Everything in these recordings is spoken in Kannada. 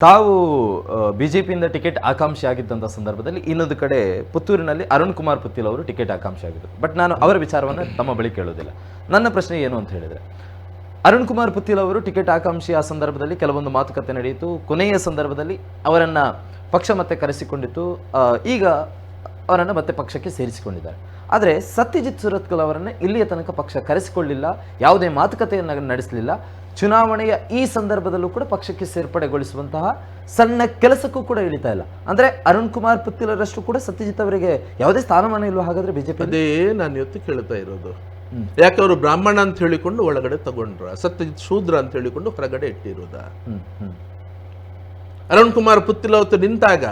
ತಾವು ಬಿಜೆಪಿಯಿಂದ ಟಿಕೆಟ್ ಆಕಾಂಕ್ಷಿ ಆಗಿದ್ದಂಥ ಸಂದರ್ಭದಲ್ಲಿ ಇನ್ನೊಂದು ಕಡೆ ಪುತ್ತೂರಿನಲ್ಲಿ ಅರುಣ್ ಕುಮಾರ್ ಪುತ್ತಿಲ್ ಅವರು ಟಿಕೆಟ್ ಆಕಾಂಕ್ಷಿ ಆಗಿದ್ದರು. ಬಟ್ ನಾನು ಅವರ ವಿಚಾರವನ್ನು ತಮ್ಮ ಬಳಿ ಕೇಳೋದಿಲ್ಲ. ನನ್ನ ಪ್ರಶ್ನೆ ಏನು ಅಂತ ಹೇಳಿದರೆ, ಅರುಣ್ ಕುಮಾರ್ ಪುತ್ತಿಲ್ ಅವರು ಟಿಕೆಟ್ ಆಕಾಂಕ್ಷಿ ಆ ಸಂದರ್ಭದಲ್ಲಿ ಕೆಲವೊಂದು ಮಾತುಕತೆ ನಡೆಯಿತು. ಕೊನೆಯ ಸಂದರ್ಭದಲ್ಲಿ ಅವರನ್ನು ಪಕ್ಷ ಮತ್ತೆ ಕರೆಸಿಕೊಂಡಿತ್ತು. ಈಗ ಅವರನ್ನು ಮತ್ತೆ ಪಕ್ಷಕ್ಕೆ ಸೇರಿಸಿಕೊಂಡಿದ್ದಾರೆ. ಆದರೆ ಸತ್ಯಜಿತ್ ಸುರತ್ಕಲ್ ಅವರನ್ನು ಇಲ್ಲಿಯ ತನಕ ಪಕ್ಷ ಕರೆಸಿಕೊಳ್ಳಿಲ್ಲ, ಯಾವುದೇ ಮಾತುಕತೆಯನ್ನು ನಡೆಸಲಿಲ್ಲ. ಚುನಾವಣೆಯ ಈ ಸಂದರ್ಭದಲ್ಲೂ ಕೂಡ ಪಕ್ಷಕ್ಕೆ ಸೇರ್ಪಡೆಗೊಳಿಸುವಂತಹ ಸಣ್ಣ ಕೆಲಸಕ್ಕೂ ಕೂಡ ಇಳಿತಾ ಇಲ್ಲ. ಅಂದ್ರೆ ಅರುಣ್ ಕುಮಾರ್ ಪುತ್ತಿಲರಷ್ಟು ಕೂಡ ಸತ್ಯಜಿತ್ ಅವರಿಗೆ ಯಾವುದೇ ಸ್ಥಾನಮಾನ ಇಲ್ವಾ ಹಾಗಾದ್ರೆ ಬಿಜೆಪಿ? ಅದೇ ನಾನು ಇವತ್ತು ಕೇಳ್ತಾ ಇರೋದು. ಯಾಕೆ ಅವರು ಬ್ರಾಹ್ಮಣ ಅಂತ ಹೇಳಿಕೊಂಡು ಒಳಗಡೆ ತಗೊಂಡ್ರ, ಸತ್ಯಜಿತ್ ಶೂದ್ರ ಅಂತ ಹೇಳಿಕೊಂಡು ಹೊರಗಡೆ ಇಟ್ಟಿರೋದ? ಅರುಣ್ ಕುಮಾರ್ ಪುತ್ತಿಲ್ ಅವತ್ತು ನಿಂತಾಗ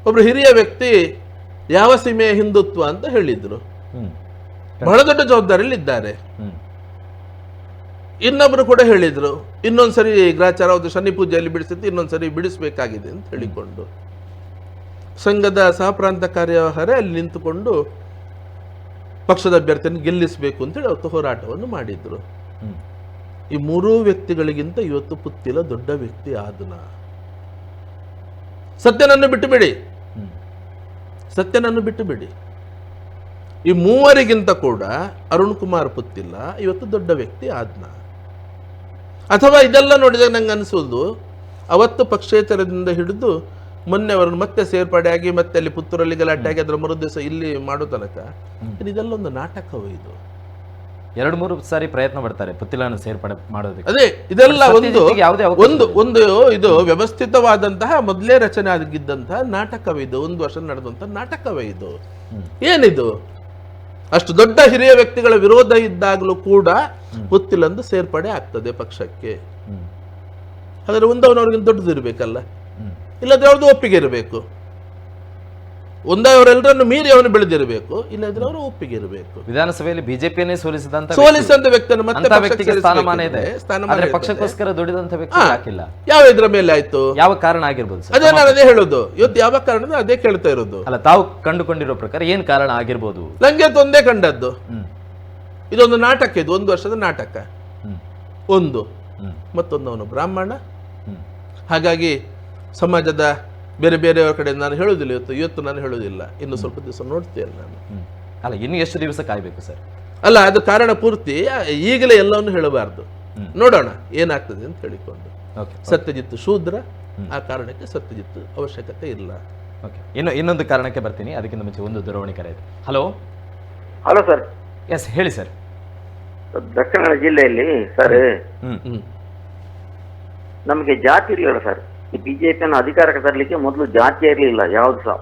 ಒಬ್ರು ಹಿರಿಯ ವ್ಯಕ್ತಿ ಯಾವ ಸೀಮೆಯ ಹಿಂದುತ್ವ ಅಂತ ಹೇಳಿದ್ರು. ಬಹಳ ದೊಡ್ಡ ಜವಾಬ್ದಾರಿಯಲ್ಲಿ ಇದ್ದಾರೆ. ಇನ್ನೊಬ್ರು ಕೂಡ ಹೇಳಿದ್ರು, ಇನ್ನೊಂದ್ಸರಿ ಗ್ರಾಚಾರ ಶನಿ ಪೂಜೆಯಲ್ಲಿ ಬಿಡಿಸಿದ್ದು ಇನ್ನೊಂದ್ಸರಿ ಬಿಡಿಸ್ಬೇಕಾಗಿದೆ ಅಂತ ಹೇಳಿಕೊಂಡು ಸಂಘದ ಸಹಪ್ರಾಂತ ಕಾರ್ಯವಹಾರ ಅಲ್ಲಿ ನಿಂತುಕೊಂಡು ಪಕ್ಷದ ಅಭ್ಯರ್ಥಿಯನ್ನು ಗೆಲ್ಲಿಸಬೇಕು ಅಂತೇಳಿ ಅವತ್ತು ಹೋರಾಟವನ್ನು ಮಾಡಿದ್ರು. ಈ ಮೂರೂ ವ್ಯಕ್ತಿಗಳಿಗಿಂತ ಇವತ್ತು ಪುತ್ತಿಲ ದೊಡ್ಡ ವ್ಯಕ್ತಿ ಆದನ. ಸತ್ಯನನ್ನು ಬಿಟ್ಟು ಬಿಡಿ, ಸತ್ಯನನ್ನು ಬಿಟ್ಟು ಬಿಡಿ. ಈ ಮೂವರಿಗಿಂತ ಕೂಡ ಅರುಣ್ ಕುಮಾರ್ ಪುತ್ತಿಲ್ಲ ಇವತ್ತು ದೊಡ್ಡ ವ್ಯಕ್ತಿ ಆದ್ನ. ಅಥವಾ ಇದೆಲ್ಲ ನೋಡಿದಾಗ ನಂಗೆ ಅನಿಸೋದು, ಅವತ್ತು ಪಕ್ಷೇತರದಿಂದ ಹಿಡಿದು ಮೊನ್ನೆ ಅವರನ್ನು ಮತ್ತೆ ಸೇರ್ಪಡೆಯಾಗಿ ಮತ್ತೆ ಅಲ್ಲಿ ಪುತ್ತೂರಲ್ಲಿ ಗಲಾಟೆಯಾಗಿ ಅದರ ಮರುದಿವಸ ಇಲ್ಲಿ ಮಾಡೋ ತನಕ ಇದೆಲ್ಲ ಒಂದು ನಾಟಕವೇ. ಇದು 2-3 ಸಾರಿ ಪ್ರಯತ್ನ ಪಡ್ತಾರೆ ಪುತ್ತಿಲನ್ನು ಸೇರ್ಪಡೆ ಮಾಡೋದಕ್ಕೆ. ಅದೇ ಇದೆಲ್ಲ ಒಂದು ಇದು ವ್ಯವಸ್ಥಿತವಾದಂತಹ ಮೊದಲೇ ರಚನೆ ಆಗಿದ್ದಂತಹ ನಾಟಕವೇ. ಇದು 1 ವರ್ಷ ನಡೆದಂತಹ ನಾಟಕವೇ ಇದು. ಏನಿದು? ಅಷ್ಟು ದೊಡ್ಡ ಹಿರಿಯ ವ್ಯಕ್ತಿಗಳ ವಿರೋಧ ಇದ್ದಾಗಲೂ ಕೂಡ ಪುತ್ತಿಲಂದು ಸೇರ್ಪಡೆ ಆಗ್ತದೆ ಪಕ್ಷಕ್ಕೆ. ಹಾಗಾದ್ರೆ ಒಂದವನವ್ರಿಗಿಂತ ದೊಡ್ಡದು ಇರಬೇಕಲ್ಲ, ಇಲ್ಲದ್ರೆ ಅವ್ರದ್ದು ಒಪ್ಪಿಗೆ ಇರಬೇಕು. ಅವರೆಲ್ಲರನ್ನು ಮೀರಿ ಅವನು ಬೆಳೆದಿರಬೇಕು, ಇಲ್ಲದ್ರೆ ಅವರು ಒಪ್ಪಿಗೆ ಇರಬೇಕು. ವಿಧಾನಸಭೆಯಲ್ಲಿ ಬಿಜೆಪಿಯನ್ನೇ ಸೋಲಿಸಿದಂತ ವ್ಯಕ್ತಿಯನ್ನು ಮತ್ತೆ ವ್ಯಕ್ತಿಗೆ ಸ್ಥಾನಮಾನ ಇದೆ, ಪಕ್ಷಕ್ಕೋಸ್ಕರ ದುಡಿದಂತ ವ್ಯಕ್ತಿ ಹಾಕಿಲ್ಲ. ಯಾವ ಇದ್ರ ಮೇಲೆ ಆಯ್ತು? ಯಾವ ಕಾರಣ ಆಗಿರ್ಬೋದು? ಅದೇ ನಾನು ಅದೇ ಹೇಳೋದು, ಇವತ್ತು ಯಾವ ಕಾರಣ ಅದೇ ಕೇಳ್ತಾ ಇರೋದು. ಅಲ್ಲ, ತಾವು ಕಂಡುಕೊಂಡಿರೋ ಪ್ರಕಾರ ಏನ್ ಕಾರಣ ಆಗಿರ್ಬೋದು? ನಂಗೆ ಒಂದೇ ಕಂಡದ್ದು, ಇದೊಂದು ನಾಟಕ, ಇದು 1 ವರ್ಷದ ನಾಟಕ. ಮತ್ತೊಂದು ಅವನು ಬ್ರಾಹ್ಮಣ. ಹಾಗಾಗಿ ಸಮಾಜದ ಬೇರೆ ಬೇರೆಯವರ ಕಡೆ ನಾನು ಹೇಳೋದಿಲ್ಲ. ಇವತ್ತು ನಾನು ಹೇಳೋದಿಲ್ಲ, ಇನ್ನು ಸ್ವಲ್ಪ ದಿವಸ ನೋಡ್ತೇನೆ ನಾನು. ಅಲ್ಲ, ಇನ್ನು ಎಷ್ಟು ದಿವಸ ಕಾಯ್ಬೇಕು ಸರ್? ಅಲ್ಲ, ಅದು ಕಾರಣ ಪೂರ್ತಿ ಈಗಲೇ ಎಲ್ಲವನ್ನು ಹೇಳಬಾರ್ದು. ನೋಡೋಣ ಏನಾಗ್ತದೆ ಅಂತ ಹೇಳಿಕೊಂಡು. ಸತ್ಯಜಿತ್ ಶೂದ್ರ, ಆ ಕಾರಣಕ್ಕೆ ಸತ್ಯಜಿತ್ ಅವಶ್ಯಕತೆ ಇಲ್ಲ. ಇನ್ನೊಂದು ಕಾರಣಕ್ಕೆ ಬರ್ತೀನಿ, ಅದಕ್ಕಿಂತ ಮುಂಚೆ ಒಂದು ದೂರವಾಣಿ ಕರೆ ಇದೆ. Hello sir. ಎಸ್, ಹೇಳಿ ಸರ್. ದಕ್ಷಿಣ ಕನ್ನಡ ಜಿಲ್ಲೆಯಲ್ಲಿ ಸರ್ ನಮಗೆ ಜಾತಿ ಇರಲಿಲ್ಲ ಸರ್. ಈ ಬಿಜೆಪಿಯನ್ನು ಅಧಿಕಾರಕ್ಕೆ ತರಲಿಕ್ಕೆ ಮೊದಲು ಜಾತಿ ಇರಲಿಲ್ಲ ಯಾವ್ದು ಸಹ.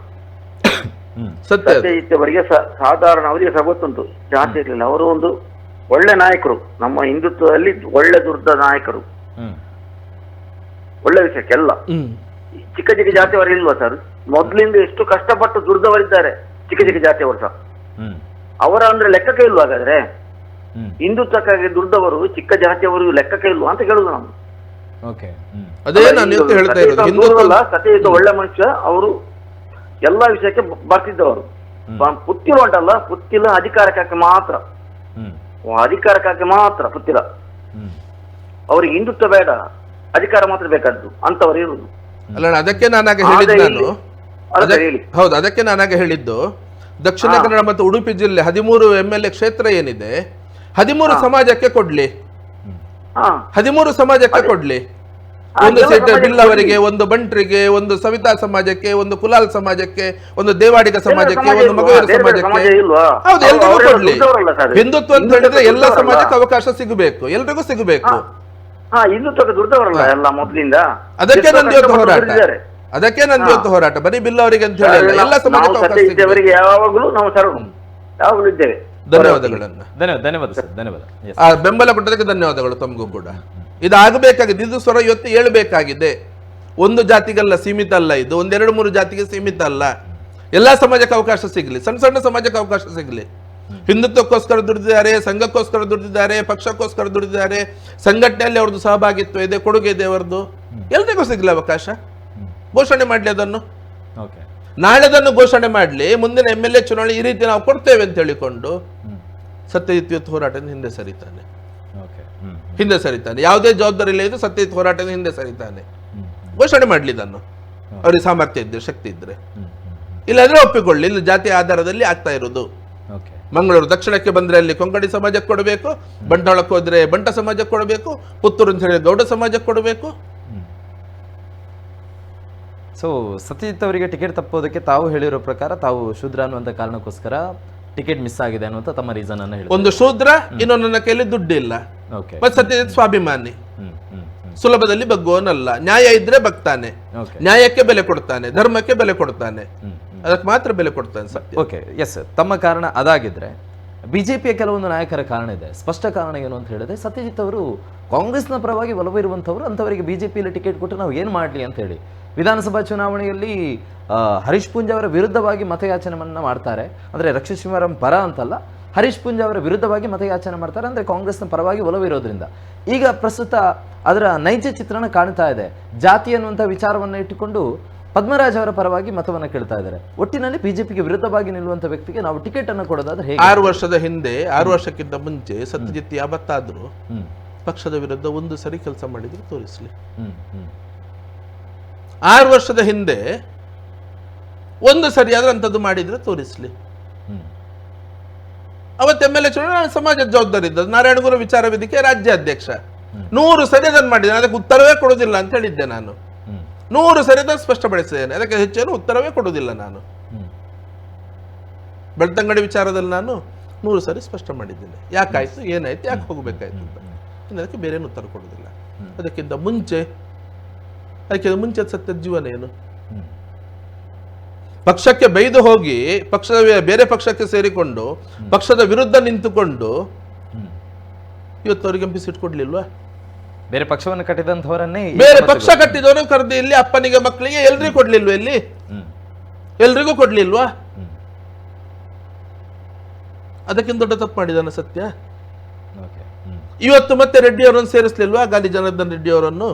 ಸತ್ಯಜಿತ್ ಅವರಿಗೆ ಸಾಧಾರಣ ಅವರಿಗೆ ಸಹ ಗೊತ್ತುಂಟು, ಜಾತಿ ಇರಲಿಲ್ಲ. ಅವರು ಒಂದು ಒಳ್ಳೆ ನಾಯಕರು, ನಮ್ಮ ಹಿಂದುತ್ವದಲ್ಲಿ ಒಳ್ಳೆ ದುರ್ದ ನಾಯಕರು, ಒಳ್ಳೆ ವಿಷಯಕ್ಕೆಲ್ಲ. ಚಿಕ್ಕ ಚಿಕ್ಕ ಜಾತಿಯವರು ಇಲ್ವಾ ಸರ್? ಮೊದ್ಲಿಂದ ಎಷ್ಟು ಕಷ್ಟಪಟ್ಟು ದುರ್ದವರಿದ್ದಾರೆ ಚಿಕ್ಕ ಚಿಕ್ಕ ಜಾತಿಯವರು ಸಹ. ಅವರ ಅಂದ್ರೆ ಲೆಕ್ಕಕ್ಕೆ ಇಲ್ವಾ ಹಾಗಾದ್ರೆ? ಹಿಂದುತ್ವಕ್ಕಾಗಿ ದುರ್ದವರು ಚಿಕ್ಕ ಜಾತಿಯವರು ಲೆಕ್ಕಕ್ಕೆ ಇಲ್ವಾ ಅಂತ ಕೇಳುದು ನಾವು. ಸತ್ಯಜಿತ್ ಒಳ್ಳೆ ಮನುಷ್ಯ, ಅವರು ಎಲ್ಲಾ ವಿಷಯಕ್ಕೆ ಬರ್ತಿದ್ದವರು. ಪುತ್ತಿಲ ಉಂಟಲ್ಲ, ಪುತ್ತಿಲ ಅಧಿಕಾರಕ್ಕಾಗಿ ಮಾತ್ರ, ಅಧಿಕಾರಕ್ಕಾಗಿ ಮಾತ್ರ ಪುತ್ತಿಲ. ಅವ್ರಿಗೆ ಹಿಂದುತ್ವ ಬೇಡ, ಅಧಿಕಾರ ಮಾತ್ರ ಬೇಕಾದ್ದು ಅಂತವರು ಇರುವುದು. ಅಲ್ಲ, ಅದಕ್ಕೆ ನಾನಾಗ ಹೇಳಿದ್ದು ಹೌದು, ಅದಕ್ಕೆ ನಾನಾಗ ಹೇಳಿದ್ದು ದಕ್ಷಿಣ ಕನ್ನಡ ಮತ್ತು ಉಡುಪಿ ಜಿಲ್ಲೆ 13 MLA ಕ್ಷೇತ್ರ ಏನಿದೆ, 13 ಸಮಾಜಕ್ಕೆ ಕೊಡ್ಲಿ, 13 ಸಮಾಜಕ್ಕೆ ಕೊಡ್ಲಿ. ಒಂದು ಸೀಟ್ ಬಿಲ್ಲವರಿಗೆ, ಒಂದು ಬಂಟ್ರಿಗೆ, ಒಂದು ಸವಿತಾ ಸಮಾಜಕ್ಕೆ, ಒಂದು ಕುಲಾಲ್ ಸಮಾಜಕ್ಕೆ, ಒಂದು ದೇವಾಡಿಗ ಸಮಾಜಕ್ಕೆ, ಒಂದು ಮಗವೀರ ಸಮಾಜಕ್ಕೆ. ಹೌದು, ಎಲ್ರಿಗೂ ಕೊಡ್ಲಿ. ಹಿಂದುತ್ವ ಅಂತ ಹೇಳಿದ್ರೆ ಎಲ್ಲ ಸಮಾಜಕ್ಕೆ ಅವಕಾಶ ಸಿಗಬೇಕು, ಎಲ್ರಿಗೂ ಸಿಗಬೇಕು. ಹಿಂದುತ್ವಕ್ಕೆ ದುಡ್ದವರಲ್ಲ ಎಲ್ಲ ಮೊದಲಿಂದ. ಅದಕ್ಕೆ ನಂದು ಇವತ್ತು ಹೋರಾಟ, ಅದಕ್ಕೆ ನಂದು ಇವತ್ತು ಹೋರಾಟ. ಬರೀ ಬಿಲ್ಲವರಿಗೆ ಅಂತ ಹೇಳಿ ಎಲ್ಲ ಸಮಾಜಕ್ಕೆ ಯಾವಾಗಲೂ ನಾವು ಯಾವಾಗಲೂ ಇದ್ದೇವೆ. ಧನ್ಯವಾದಗಳನ್ನ, ಧನ್ಯವಾದ. ಆ ಬೆಂಬಲ ಕೊಟ್ಟದಕ್ಕೆ ಧನ್ಯವಾದಗಳು ತಮಗೂ ಕೂಡ. ಇದಾಗಬೇಕಾಗಿದೆ, ಇದು ಸ್ವರ ಇವತ್ತು ಹೇಳ್ಬೇಕಾಗಿದೆ. ಒಂದು ಜಾತಿಗೆಲ್ಲ ಸೀಮಿತ ಅಲ್ಲ, ಇದು 1-2-3 ಜಾತಿಗೆ ಸೀಮಿತ ಅಲ್ಲ. ಎಲ್ಲಾ ಸಮಾಜಕ್ಕೆ ಅವಕಾಶ ಸಿಗ್ಲಿ, ಸಣ್ಣ ಸಣ್ಣ ಸಮಾಜಕ್ಕೆ ಅವಕಾಶ ಸಿಗ್ಲಿ. ಹಿಂದುತ್ವಕ್ಕೋಸ್ಕರ ದುಡಿದಿದ್ದಾರೆ, ಸಂಘಕ್ಕೋಸ್ಕರ ದುಡಿದಿದ್ದಾರೆ, ಪಕ್ಷಕ್ಕೋಸ್ಕರ ದುಡಿದಿದ್ದಾರೆ, ಸಂಘಟನೆಯಲ್ಲಿ ಅವ್ರದ್ದು ಸಹಭಾಗಿತ್ವ ಇದೆ, ಕೊಡುಗೆ ಇದೆ ಅವರದ್ದು. ಎಲ್ರಿಗೂ ಸಿಗ್ಲಿ ಅವಕಾಶ. ಘೋಷಣೆ ಮಾಡ್ಲಿ ಅದನ್ನು, ನಾಳೆದನ್ನು ಘೋಷಣೆ ಮಾಡ್ಲಿ. ಮುಂದಿನ MLA ಚುನಾವಣೆ ಈ ರೀತಿ ನಾವು ಕೊಡ್ತೇವೆ ಅಂತ ಹೇಳಿಕೊಂಡು ಸತ್ಯಜಿತ್ ಹೋರಾಟದ ಹಿಂದೆ ಸರಿತಾನೆ. ಯಾವುದೇ ಜವಾಬ್ದಾರಿ ಇಲ್ಲ, ಇದು ಸತ್ಯಜಿತ್ ಹೋರಾಟದ ಹಿಂದೆ ಸರಿತಾನೆ. ಘೋಷಣೆ ಮಾಡಲಿ ಇದನ್ನು, ಅವ್ರಿಗೆ ಸಾಮರ್ಥ್ಯ ಇದ್ದರೆ, ಶಕ್ತಿ ಇದ್ದರೆ. ಇಲ್ಲಾಂದ್ರೆ ಒಪ್ಪಿಕೊಳ್ಳಿ, ಇಲ್ಲಿ ಜಾತಿ ಆಧಾರದಲ್ಲಿ ಆಗ್ತಾ ಇರೋದು. ಓಕೆ. ಮಂಗಳೂರು ದಕ್ಷಿಣಕ್ಕೆ ಬಂದ್ರೆ ಅಲ್ಲಿ ಕೊಂಕಣಿ ಸಮಾಜಕ್ಕೆ ಕೊಡಬೇಕು, ಬಂಟ್ವಾಳಕ್ಕೆ ಹೋದ್ರೆ ಬಂಟ ಸಮಾಜಕ್ಕೆ ಕೊಡಬೇಕು, ಪುತ್ತೂರು ಅಂತ ಹೇಳಿ ಗೌಡ ಸಮಾಜಕ್ಕೆ ಕೊಡಬೇಕು. ಸೊ ಸತ್ಯಜಿತ್ ಅವರಿಗೆ ಟಿಕೆಟ್ ತಪ್ಪೋದಕ್ಕೆ ತಾವು ಹೇಳಿರೋ ಪ್ರಕಾರ ತಾವು ಶೂದ್ರ ಅನ್ನುವಂಥ ಕಾರಣಕ್ಕೋಸ್ಕರ ಟಿಕೆಟ್ ಮಿಸ್ ಆಗಿದೆ ಅನ್ನುವಂಥ ತಮ್ಮ ರೀಸನ್ ಅನ್ನು ಹೇಳಿ. ಒಂದು ಶೂದ್ರ, ಇನ್ನೊಂದು ನನ್ನ ಕೈಯಲ್ಲಿ ದುಡ್ಡಿಲ್ಲ. ಓಕೆ. ಮತ್ತೆ ಸತ್ಯಜಿತ್ ಸ್ವಾಭಿಮಾನಿ, ಸುಲಭದಲ್ಲಿ ಬಗ್ಗುವನಲ್ಲ. ನ್ಯಾಯ ಇದ್ರೆ ಬಗ್ತಾನೆ, ನ್ಯಾಯಕ್ಕೆ ಬೆಲೆ ಕೊಡ್ತಾನೆ, ಧರ್ಮಕ್ಕೆ ಬೆಲೆ ಕೊಡ್ತಾನೆ, ಅದಕ್ಕೆ ಮಾತ್ರ ಬೆಲೆ ಕೊಡ್ತಾನೆ ಸತ್ಯ. Okay, yes. ತಮ್ಮ ಕಾರಣ ಅದಾಗಿದ್ರೆ ಬಿಜೆಪಿಯ ಕೆಲವೊಂದು ನಾಯಕರ ಕಾರಣ ಇದೆ. ಸ್ಪಷ್ಟ ಕಾರಣ ಏನು ಅಂತ ಹೇಳಿದ್ರೆ, ಸತ್ಯಜಿತ್ ಅವರು ಕಾಂಗ್ರೆಸ್ನ ಪರವಾಗಿ ಒಲವಿರುವಂಥವ್ರು, ಅಂಥವರಿಗೆ ಬಿಜೆಪಿಯಲ್ಲಿ ಟಿಕೆಟ್ ಕೊಟ್ಟು ನಾವು ಏನು ಮಾಡಲಿ ಅಂತ ಹೇಳಿ ವಿಧಾನಸಭಾ ಚುನಾವಣೆಯಲ್ಲಿ ಹರೀಶ್ ಪೂಂಜ್ ಅವರ ವಿರುದ್ಧವಾಗಿ ಮತಯಾಚನೆಯನ್ನ ಮಾಡ್ತಾರೆ. ಅಂದರೆ ರಕ್ಷಿತ್ ಶಿವರಾಮ್ ಪರ ಅಂತಲ್ಲ, ಹರೀಶ್ ಪೂಂಜ್ ಅವರ ವಿರುದ್ಧವಾಗಿ ಮತಯಾಚನೆ ಮಾಡ್ತಾರೆ. ಅಂದರೆ ಕಾಂಗ್ರೆಸ್ನ ಪರವಾಗಿ ಒಲವಿರೋದ್ರಿಂದ ಈಗ ಪ್ರಸ್ತುತ ಅದರ ನೈಜ ಚಿತ್ರಣ ಕಾಣ್ತಾ ಇದೆ. ಜಾತಿ ಅನ್ನುವಂಥ ವಿಚಾರವನ್ನು ಇಟ್ಟುಕೊಂಡು ಪದ್ಮರಾಜ್ ಅವರ ಪರವಾಗಿ ಮತವನ್ನು ಕೇಳ್ತಾ ಇದ್ದಾರೆ. ಒಟ್ಟಿನಲ್ಲಿ ಬಿಜೆಪಿಗೆ ವಿರುದ್ಧವಾಗಿ ನಿಲ್ಲುವಂಥ ವ್ಯಕ್ತಿಗೆ ನಾವು ಟಿಕೆಟ್ ಅನ್ನು ಕೊಡೋದಾದ್ರೆ ಹೇಗೆ? 6 ವರ್ಷದ ಹಿಂದೆ, 6 ವರ್ಷಕ್ಕಿಂತ ಮುಂಚೆ ಸತ್ಯಜಿತ್ ಯಾವತ್ತಾದ್ರೂ ಪಕ್ಷದ ವಿರುದ್ಧ ಒಂದು ಸರಿ ಕೆಲಸ ಮಾಡಿದ್ರು ತೋರಿಸ್ಲಿ. 6 ವರ್ಷದ ಹಿಂದೆ ಒಂದು ಸರಿಯಾದ್ರೆ ಅಂಥದ್ದು ಮಾಡಿದ್ರೆ ತೋರಿಸ್ಲಿ. ಅವತ್ತು MLA ಚುನಾವಣೆ ಸಮಾಜದ ಜವಾಬ್ದಾರಿ ಇದ್ದದ್ದು. ನಾರಾಯಣಗುರು ವಿಚಾರ ವೇದಿಕೆ ರಾಜ್ಯಾಧ್ಯಕ್ಷ 100 ಸರಿ ಅದನ್ನು ಮಾಡಿದ್ದೇನೆ, ಅದಕ್ಕೆ ಉತ್ತರವೇ ಕೊಡುವುದಿಲ್ಲ ಅಂತ ಹೇಳಿದ್ದೆ ನಾನು. 100 ಸರಿ ಅದನ್ನು ಸ್ಪಷ್ಟಪಡಿಸಿದ್ದೇನೆ, ಅದಕ್ಕೆ ಹೆಚ್ಚೇನು ಉತ್ತರವೇ ಕೊಡುವುದಿಲ್ಲ ನಾನು. ಬೆಳ್ತಂಗಡಿ ವಿಚಾರದಲ್ಲಿ ನಾನು 100 ಸರಿ ಸ್ಪಷ್ಟ ಮಾಡಿದ್ದೇನೆ, ಯಾಕಾಯ್ತು, ಏನಾಯ್ತು, ಯಾಕೆ ಹೋಗಬೇಕಾಯ್ತು ಅಂತ. ಅದಕ್ಕೆ ಬೇರೇನು ಉತ್ತರ ಕೊಡುವುದಿಲ್ಲ. ಅದಕ್ಕಿಂತ ಮುಂಚೆ ಸತ್ಯದ ಜೀವನ ಏನು? ಪಕ್ಷಕ್ಕೆ ಬೈದು ಹೋಗಿ ಬೇರೆ ಪಕ್ಷಕ್ಕೆ ಸೇರಿಕೊಂಡು ಪಕ್ಷದ ವಿರುದ್ಧ ನಿಂತುಕೊಂಡು ಇವತ್ತು ಅವರಿಗೆ ಎಂಪಿಸಿಟ್ಕೊಡ್ಲಿಲ್ವಾ? ಬೇರೆ ಪಕ್ಷವನ್ನು ಕಟ್ಟಿದಂಥವರನ್ನೇ ಬೇರೆ ಪಕ್ಷ ಕಟ್ಟಿದವರು ಕರೆದು ಇಲ್ಲಿ ಅಪ್ಪನಿಗೆ ಮಕ್ಕಳಿಗೆ ಎಲ್ರಿಗೂ ಕೊಡ್ಲಿಲ್ವಾ? ಇಲ್ಲಿ ಎಲ್ರಿಗೂ ಕೊಡ್ಲಿಲ್ವಾ? ಅದಕ್ಕಿಂತ ದೊಡ್ಡ ತಪ್ಪು ಮಾಡಿದಾನ ಸತ್ಯ. ಇವತ್ತು ಮತ್ತೆ ರೆಡ್ಡಿ ಅವರನ್ನು ಸೇರಿಸ್ಲಿಲ್ವಾ? ಗಾಲಿ ಜನಾರ್ದನ್ ರೆಡ್ಡಿ ಅವರನ್ನು.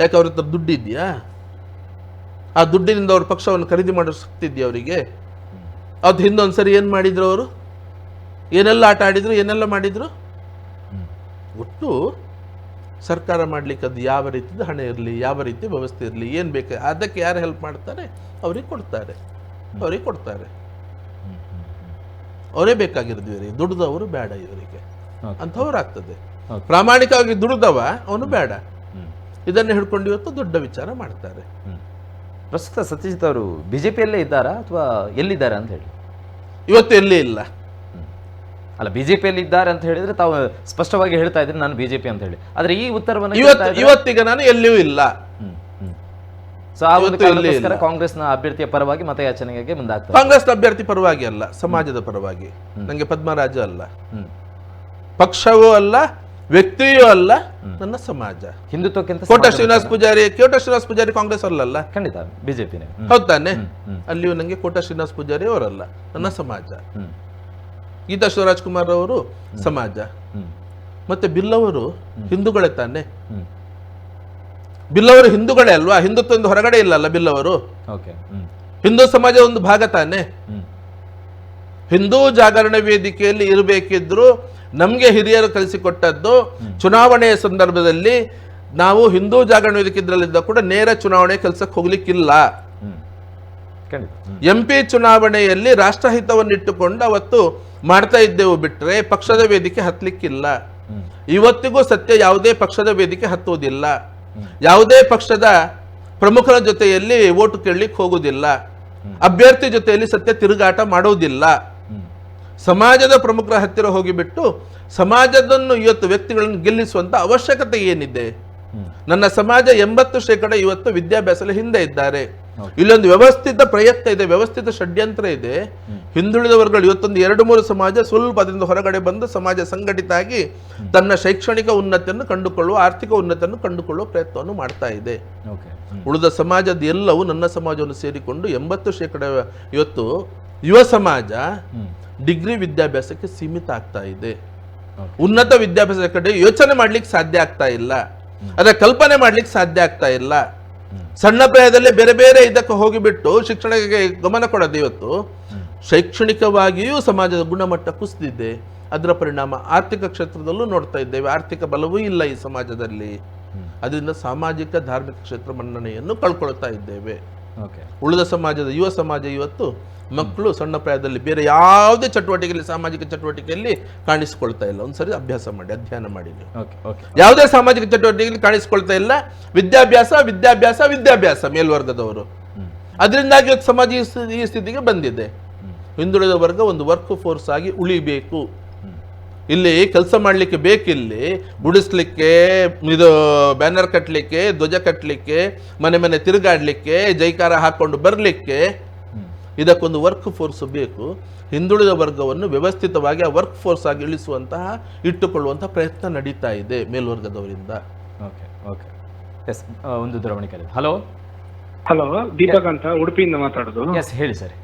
ಯಾಕೆ ಅವ್ರ ಹತ್ರ ದುಡ್ಡು ಇದೆಯಾ? ಆ ದುಡ್ಡಿನಿಂದ ಅವ್ರ ಪಕ್ಷವನ್ನು ಖರೀದಿ ಮಾಡೋ ಶಕ್ತಿ ಇದೆಯಾ ಅವರಿಗೆ? ಅದು ಹಿಂದೊಂದ್ಸರಿ ಏನ್ ಮಾಡಿದ್ರು ಅವರು? ಏನೆಲ್ಲ ಆಟ ಆಡಿದ್ರು, ಏನೆಲ್ಲ ಮಾಡಿದ್ರು? ಒಟ್ಟು ಸರ್ಕಾರ ಮಾಡ್ಲಿಕ್ಕೆ ಅದು ಯಾವ ರೀತಿದು ಹಣ ಇರಲಿ, ಯಾವ ರೀತಿ ವ್ಯವಸ್ಥೆ ಇರಲಿ, ಏನ್ ಬೇಕು ಅದಕ್ಕೆ ಯಾರು ಹೆಲ್ಪ್ ಮಾಡ್ತಾರೆ ಅವ್ರಿಗೆ ಕೊಡ್ತಾರೆ, ಅವರೇ ಬೇಕಾಗಿರೋದು ಇವರಿಗೆ. ದುಡ್ದವರು ಬೇಡ ಇವರಿಗೆ ಅಂಥವ್ರು ಆಗ್ತದೆ. ಪ್ರಾಮಾಣಿಕವಾಗಿ ದುಡ್ದವ ಅವನು ಬೇಡ. ಇದನ್ನು ಹಿಡ್ಕೊಂಡು ಇವತ್ತು ದೊಡ್ಡ ವಿಚಾರ ಮಾಡ್ತಾರೆ. ಪ್ರಸ್ತುತ ಸತ್ಯಜಿತ್ ಅವರು ಬಿಜೆಪಿಯಲ್ಲೇ ಇದ್ದಾರಾ ಅಥವಾ ಎಲ್ಲಿದ್ದಾರೆ ಅಂತ ಹೇಳಿ? ಇವತ್ತು ಎಲ್ಲಿ ಇಲ್ಲ. ಅಲ್ಲ, ಬಿಜೆಪಿಯಲ್ಲಿ ಇದ್ದಾರೆ ಅಂತ ಹೇಳಿದ್ರೆ ತಾವು ಸ್ಪಷ್ಟವಾಗಿ ಹೇಳ್ತಾ ಇದ್ರಿ ನಾನು ಬಿಜೆಪಿ ಅಂತ ಹೇಳಿ. ಆದ್ರೆ ಈ ಉತ್ತರವನ್ನು ಇವತ್ತಿಗೆ ನಾನು ಎಲ್ಲಿಯೂ ಇಲ್ಲ. ಸೊ ಆ ಒಂದು ಕಾರಣಕ್ಕೋಸ್ಕರ ಕಾಂಗ್ರೆಸ್ನ ಅಭ್ಯರ್ಥಿಯ ಪರವಾಗಿ ಮತಯಾಚನೆಗೆ ಮುಂದಾಗ್ತಾರೆ. ಕಾಂಗ್ರೆಸ್ನ ಅಭ್ಯರ್ಥಿ ಪರವಾಗಿ ಅಲ್ಲ, ಸಮಾಜದ ಪರವಾಗಿ. ನಂಗೆ ಪದ್ಮರಾಜ ಅಲ್ಲ, ಪಕ್ಷವೂ ಅಲ್ಲ, ವ್ಯಕ್ತಿಯೂ ಅಲ್ಲ, ನನ್ನ ಸಮಾಜ. ಹಿಂದುತ್ವಕ್ಕಿಂತ ಕೋಟ ಶ್ರೀನಿವಾಸ್ ಪೂಜಾರಿ ಕಾಂಗ್ರೆಸ್ ಅಲ್ಲಲ್ಲ, ಖಂಡಿತ ಬಿಜೆಪಿನೇ. ಹೌದ್ ತಾನೆ? ಅಲ್ಲಿಯೂ ನಂಗೆ ಕೋಟ ಶ್ರೀನಿವಾಸ್ ಪೂಜಾರಿ ಅವರಲ್ಲ, ನನ್ನ ಸಮಾಜ. ಗೀತಾ ಶಿವರಾಜ್ ಕುಮಾರ್ ಅವರು ಸಮಾಜ. ಮತ್ತೆ ಬಿಲ್ಲವರು ಹಿಂದೂಗಳೇ ತಾನೆ? ಬಿಲ್ಲವರು ಹಿಂದೂಗಳೇ ಅಲ್ವಾ? ಹಿಂದುತ್ವ ಹೊರಗಡೆ ಇಲ್ಲ ಅಲ್ಲ ಬಿಲ್ಲವರು. ಹಿಂದೂ ಸಮಾಜ ಒಂದು ಭಾಗ ತಾನೆ. ಹಿಂದೂ ಜಾಗರಣ ವೇದಿಕೆಯಲ್ಲಿ ಇರಬೇಕಿದ್ರು ನಮ್ಗೆ ಹಿರಿಯರು ಕಲಿಸಿಕೊಟ್ಟದ್ದು, ಚುನಾವಣೆಯ ಸಂದರ್ಭದಲ್ಲಿ ನಾವು ಹಿಂದೂ ಜಾಗರಣ ವೇದಿಕೆ ಇದ್ರಲ್ಲಿದ್ದ ಕೂಡ ನೇರ ಚುನಾವಣೆ ಕೆಲಸಕ್ಕೆ ಹೋಗ್ಲಿಕ್ಕಿಲ್ಲ. MP ಚುನಾವಣೆಯಲ್ಲಿ ರಾಷ್ಟ್ರಹಿತವನ್ನಿಟ್ಟುಕೊಂಡು ಅವತ್ತು ಮಾಡ್ತಾ ಇದ್ದೆವು ಬಿಟ್ರೆ ಪಕ್ಷದ ವೇದಿಕೆ ಹತ್ತಲಿಕ್ಕಿಲ್ಲ. ಇವತ್ತಿಗೂ ಸತ್ಯ ಯಾವುದೇ ಪಕ್ಷದ ವೇದಿಕೆ ಹತ್ತುವುದಿಲ್ಲ, ಯಾವುದೇ ಪಕ್ಷದ ಪ್ರಮುಖರ ಜೊತೆಯಲ್ಲಿ ಓಟು ಕೇಳಲಿಕ್ಕೆ ಹೋಗುವುದಿಲ್ಲ, ಅಭ್ಯರ್ಥಿ ಜೊತೆಯಲ್ಲಿ ಸತ್ಯ ತಿರುಗಾಟ ಮಾಡುವುದಿಲ್ಲ. ಸಮಾಜದ ಪ್ರಮುಖರ ಹತ್ತಿರ ಹೋಗಿಬಿಟ್ಟು ಸಮಾಜದನ್ನು ಇವತ್ತು ವ್ಯಕ್ತಿಗಳನ್ನು ಗೆಲ್ಲಿಸುವಂತ ಅವಶ್ಯಕತೆ ಏನಿದೆ? ನನ್ನ ಸಮಾಜ 80% ಇವತ್ತು ವಿದ್ಯಾಭ್ಯಾಸದಲ್ಲಿ ಹಿಂದೆ ಇದ್ದಾರೆ. ಇಲ್ಲೊಂದು ವ್ಯವಸ್ಥಿತ ಪ್ರಯತ್ನ ಇದೆ, ವ್ಯವಸ್ಥಿತ ಷಡ್ಯಂತ್ರ ಇದೆ. ಹಿಂದುಳಿದ ವರ್ಗಗಳು ಇವತ್ತೊಂದು 2-3 ಸಮಾಜ ಸ್ವಲ್ಪ ಅದರಿಂದ ಹೊರಗಡೆ ಬಂದು ಸಮಾಜ ಸಂಘಟಿತ ಆಗಿ ತನ್ನ ಶೈಕ್ಷಣಿಕ ಉನ್ನತಿಯನ್ನು ಕಂಡುಕೊಳ್ಳುವ, ಆರ್ಥಿಕ ಉನ್ನತಿಯನ್ನು ಕಂಡುಕೊಳ್ಳುವ ಪ್ರಯತ್ನವನ್ನು ಮಾಡ್ತಾ ಇದೆ. ಉಳಿದ ಸಮಾಜದ ಎಲ್ಲವೂ ನನ್ನ ಸಮಾಜವನ್ನು ಸೇರಿಕೊಂಡು 80% ಇವತ್ತು ಯುವ ಸಮಾಜ ಡಿಗ್ರಿ ವಿದ್ಯಾಭ್ಯಾಸಕ್ಕೆ ಸೀಮಿತ ಆಗ್ತಾ ಇದೆ. ಉನ್ನತ ವಿದ್ಯಾಭ್ಯಾಸದ ಕಡೆ ಯೋಚನೆ ಮಾಡ್ಲಿಕ್ಕೆ ಸಾಧ್ಯ ಆಗ್ತಾ ಇಲ್ಲ, ಅದರ ಕಲ್ಪನೆ ಮಾಡ್ಲಿಕ್ಕೆ ಸಾಧ್ಯ ಆಗ್ತಾ ಇಲ್ಲ. ಸಣ್ಣ ಪ್ರಾಯದಲ್ಲೇ ಬೇರೆ ಬೇರೆ ಇದಕ್ಕೆ ಹೋಗಿಬಿಟ್ಟು ಶಿಕ್ಷಣಕ್ಕೆ ಗಮನ ಕೊಡೋದು ಇವತ್ತು ಶೈಕ್ಷಣಿಕವಾಗಿಯೂ ಸಮಾಜದ ಗುಣಮಟ್ಟ ಕುಸಿದಿದೆ. ಅದರ ಪರಿಣಾಮ ಆರ್ಥಿಕ ಕ್ಷೇತ್ರದಲ್ಲೂ ನೋಡ್ತಾ ಇದ್ದೇವೆ. ಆರ್ಥಿಕ ಬಲವೂ ಇಲ್ಲ ಈ ಸಮಾಜದಲ್ಲಿ. ಅದರಿಂದ ಸಾಮಾಜಿಕ ಧಾರ್ಮಿಕ ಕ್ಷೇತ್ರ ಮನ್ನಣೆಯನ್ನು ಕಳ್ಕೊಳ್ತಾ ಇದ್ದೇವೆ. ಓಕೆ. ಉಳಿದ ಸಮಾಜದ ಯುವ ಸಮಾಜ ಇವತ್ತು ಮಕ್ಕಳು ಸಣ್ಣ ಪ್ರಾಯದಲ್ಲಿ ಬೇರೆ ಯಾವುದೇ ಚಟುವಟಿಕೆಯಲ್ಲಿ ಸಾಮಾಜಿಕ ಚಟುವಟಿಕೆಯಲ್ಲಿ ಕಾಣಿಸ್ಕೊಳ್ತಾ ಇಲ್ಲ. ಒಂದ್ಸರಿ ಅಭ್ಯಾಸ ಮಾಡಿ, ಅಧ್ಯಯನ ಮಾಡಿ ನೀವು. Okay okay. ಯಾವುದೇ ಸಾಮಾಜಿಕ ಚಟುವಟಿಕೆಯಲ್ಲಿ ಕಾಣಿಸ್ಕೊಳ್ತಾ ಇಲ್ಲ. ವಿದ್ಯಾಭ್ಯಾಸ ವಿದ್ಯಾಭ್ಯಾಸ ವಿದ್ಯಾಭ್ಯಾಸ ಮೇಲ್ವರ್ಗದವರು. ಅದರಿಂದಾಗಿ ಇವತ್ತು ಸಮಾಜ ಈ ಸ್ಥಿತಿಗೆ ಬಂದಿದೆ. ಹಿಂದುಳಿದ ವರ್ಗ ಒಂದು ವರ್ಕ್ ಫೋರ್ಸ್ ಆಗಿ ಉಳಿಬೇಕು. ಇಲ್ಲಿ ಕೆಲಸ ಮಾಡಲಿಕ್ಕೆ ಬೇಕಿಲ್ಲಿ ಗುಡಿಸ್ಲಿಕ್ಕೆ, ಇದು ಬ್ಯಾನರ್ ಕಟ್ಟಲಿಕ್ಕೆ, ಧ್ವಜ ಕಟ್ಟಲಿಕ್ಕೆ, ಮನೆ ಮನೆ ತಿರುಗಾಡಲಿಕ್ಕೆ, ಜೈಕಾರ ಹಾಕೊಂಡು ಬರಲಿಕ್ಕೆ ಇದಕ್ಕೊಂದು ವರ್ಕ್ ಫೋರ್ಸ್ ಬೇಕು. ಹಿಂದುಳಿದ ವರ್ಗವನ್ನು ವ್ಯವಸ್ಥಿತವಾಗಿ ಆ ವರ್ಕ್ ಫೋರ್ಸ್ ಆಗಿ ಇಟ್ಟುಕೊಳ್ಳುವಂತಹ ಪ್ರಯತ್ನ ನಡೀತಾ ಇದೆ ಮೇಲ್ವರ್ಗದವರಿಂದ. Okay okay. ಎಸ್, ಒಂದು ದೂರವಾಣಿ ಕರೆ. ಹಲೋ ಹಲೋ, ದೀಪಕ್ ಅಂತ ಉಡುಪಿಯಿಂದ ಮಾತಾಡೋದು. ಎಸ್, ಹೇಳಿ ಸರ್.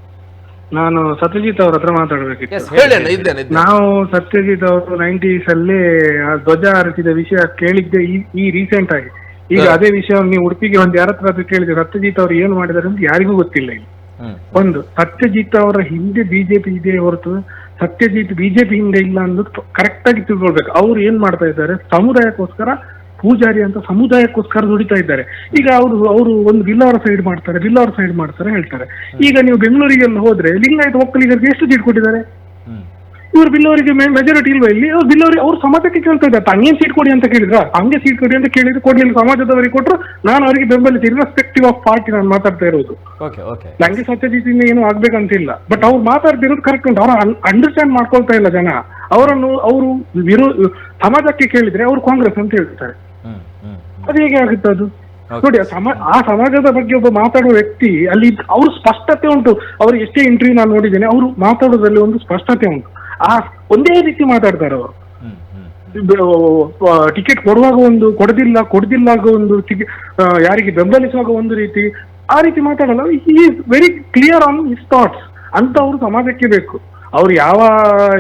ನಾನು ಸತ್ಯಜಿತ್ ಅವ್ರ ಹತ್ರ ಮಾತಾಡಬೇಕಿತ್ತು. ಎಸ್, ಹೇಳೇನ ಇದ್ದೇನೆ. ನಾವು ಸತ್ಯಜಿತ್ ಅವರು 90s ಅಲ್ಲಿ ಆ ಧ್ವಜ ಹಾರಿಸಿದ ವಿಷಯ ಕೇಳಿದ್ದೆ ಈ ರೀಸೆಂಟ್ ಆಗಿ. ಈಗ ಅದೇ ವಿಷಯ ನೀವು ಉಡುಪಿಗೆ ಒಂದು ಯಾರ ಹತ್ರ ಕೇಳಿದ್ರೆ ಸತ್ಯಜಿತ್ ಅವರು ಏನು ಮಾಡಿದಾರೆ ಅಂತ ಯಾರಿಗೂ ಗೊತ್ತಿಲ್ಲ. ಇಲ್ಲಿ ಒಂದು ಸತ್ಯಜಿತ್ ಅವರ ಹಿಂದೆ ಬಿಜೆಪಿ ಇದೆ ಹೊರತು ಸತ್ಯಜಿತ್ ಬಿಜೆಪಿ ಹಿಂದೆ ಇಲ್ಲ ಅನ್ನೋದು ಕರೆಕ್ಟ್ ಆಗಿ ತಿಳ್ಕೊಳ್ಬೇಕು. ಅವ್ರು ಏನ್ ಮಾಡ್ತಾ ಇದ್ದಾರೆ, ಸಮುದಾಯಕ್ಕೋಸ್ಕರ ಪೂಜಾರಿ ಅಂತ ಸಮುದಾಯಕ್ಕೋಸ್ಕರ ದುಡಿತಾ ಇದ್ದಾರೆ. ಈಗ ಅವರು ಒಂದು ಬಿಲ್ಲವರ ಸೈಡ್ ಮಾಡ್ತಾರೆ ಹೇಳ್ತಾರೆ. ಈಗ ನೀವು ಬೆಂಗಳೂರಿಗೆಲ್ಲ ಹೋದ್ರೆ ಲಿಂಗಾಯತ ಒಕ್ಕಲಿಗರಿಗೆ ಎಷ್ಟು ಸೀಟ್ ಕೊಟ್ಟಿದ್ದಾರೆ? ಇವರು ಬಿಲ್ಲವರಿಗೆ ಮೆಜಾರಿಟಿ ಇಲ್ವಾ ಇಲ್ಲಿ? ಅವ್ರು ಬಿಲ್ಲವರಿಗೆ ಅವ್ರು ಸಮಾಜಕ್ಕೆ ಕೇಳ್ತಾ ಇದ್ದಾರೆ, ಹಂಗೇನ್ ಸೀಟ್ ಕೊಡಿ ಅಂತ ಕೇಳಿದ್ರ, ಹಂಗೆ ಸೀಟ್ ಕೊಡಿ ಅಂತ ಕೇಳಿದ್ರು, ಕೊಡ್ಲಿಲ್ಲ. ಸಮಾಜದವರಿಗೆ ಕೊಟ್ಟರು, ನಾನು ಅವರಿಗೆ ಬೆಂಬಲಿಸಿ ಇರ್ರೆಸ್ಪೆಕ್ಟಿವ್ ಆಫ್ ಪಾರ್ಟಿ ನಾನು ಮಾತಾಡ್ತಾ ಇರೋದು. ನಂಗೆ ಸತ್ಯಜಿತಿಂದ ಏನು ಆಗ್ಬೇಕಂತಿಲ್ಲ, ಬಟ್ ಅವ್ರು ಮಾತಾಡ್ತಿರೋದು ಕರೆಕ್ಟ್ ಉಂಟು. ಅವ್ರ ಅಂಡರ್ಸ್ಟ್ಯಾಂಡ್ ಮಾಡ್ಕೊಳ್ತಾ ಇಲ್ಲ ಜನ. ಅವರು ಸಮಾಜಕ್ಕೆ ಕೇಳಿದ್ರೆ ಅವ್ರು ಕಾಂಗ್ರೆಸ್ ಅಂತ ಹೇಳ್ತಾರೆ. ಅದು ಹೇಗೆ ಆಗುತ್ತೆ ಅದು? ನೋಡಿ, ಆ ಸಮಾಜದ ಬಗ್ಗೆ ಒಬ್ಬ ಮಾತಾಡುವ ವ್ಯಕ್ತಿ ಅಲ್ಲಿ ಅವ್ರು ಸ್ಪಷ್ಟತೆ ಉಂಟು. ಅವ್ರು ಎಷ್ಟೇ ಇಂಟರ್ವ್ಯೂ ನಾನು ನೋಡಿದ್ದೇನೆ, ಅವರು ಮಾತಾಡೋದ್ರಲ್ಲಿ ಒಂದು ಸ್ಪಷ್ಟತೆ ಉಂಟು. ಆ ಒಂದೇ ರೀತಿ ಮಾತಾಡ್ತಾರೆ ಅವರು. ಟಿಕೆಟ್ ಕೊಡುವಾಗ ಒಂದು, ಕೊಡದಿಲ್ಲಾಗ ಒಂದು, ಯಾರಿಗೆ ಬೆಂಬಲಿಸುವಾಗ ಒಂದು ರೀತಿ, ಆ ರೀತಿ ಮಾತಾಡಲ್ಲ. Is very clear on his thoughts ಅಂತ ಅವರು ಸಮಾಜಕ್ಕೆ ಬೇಕು. ಅವ್ರು ಯಾವ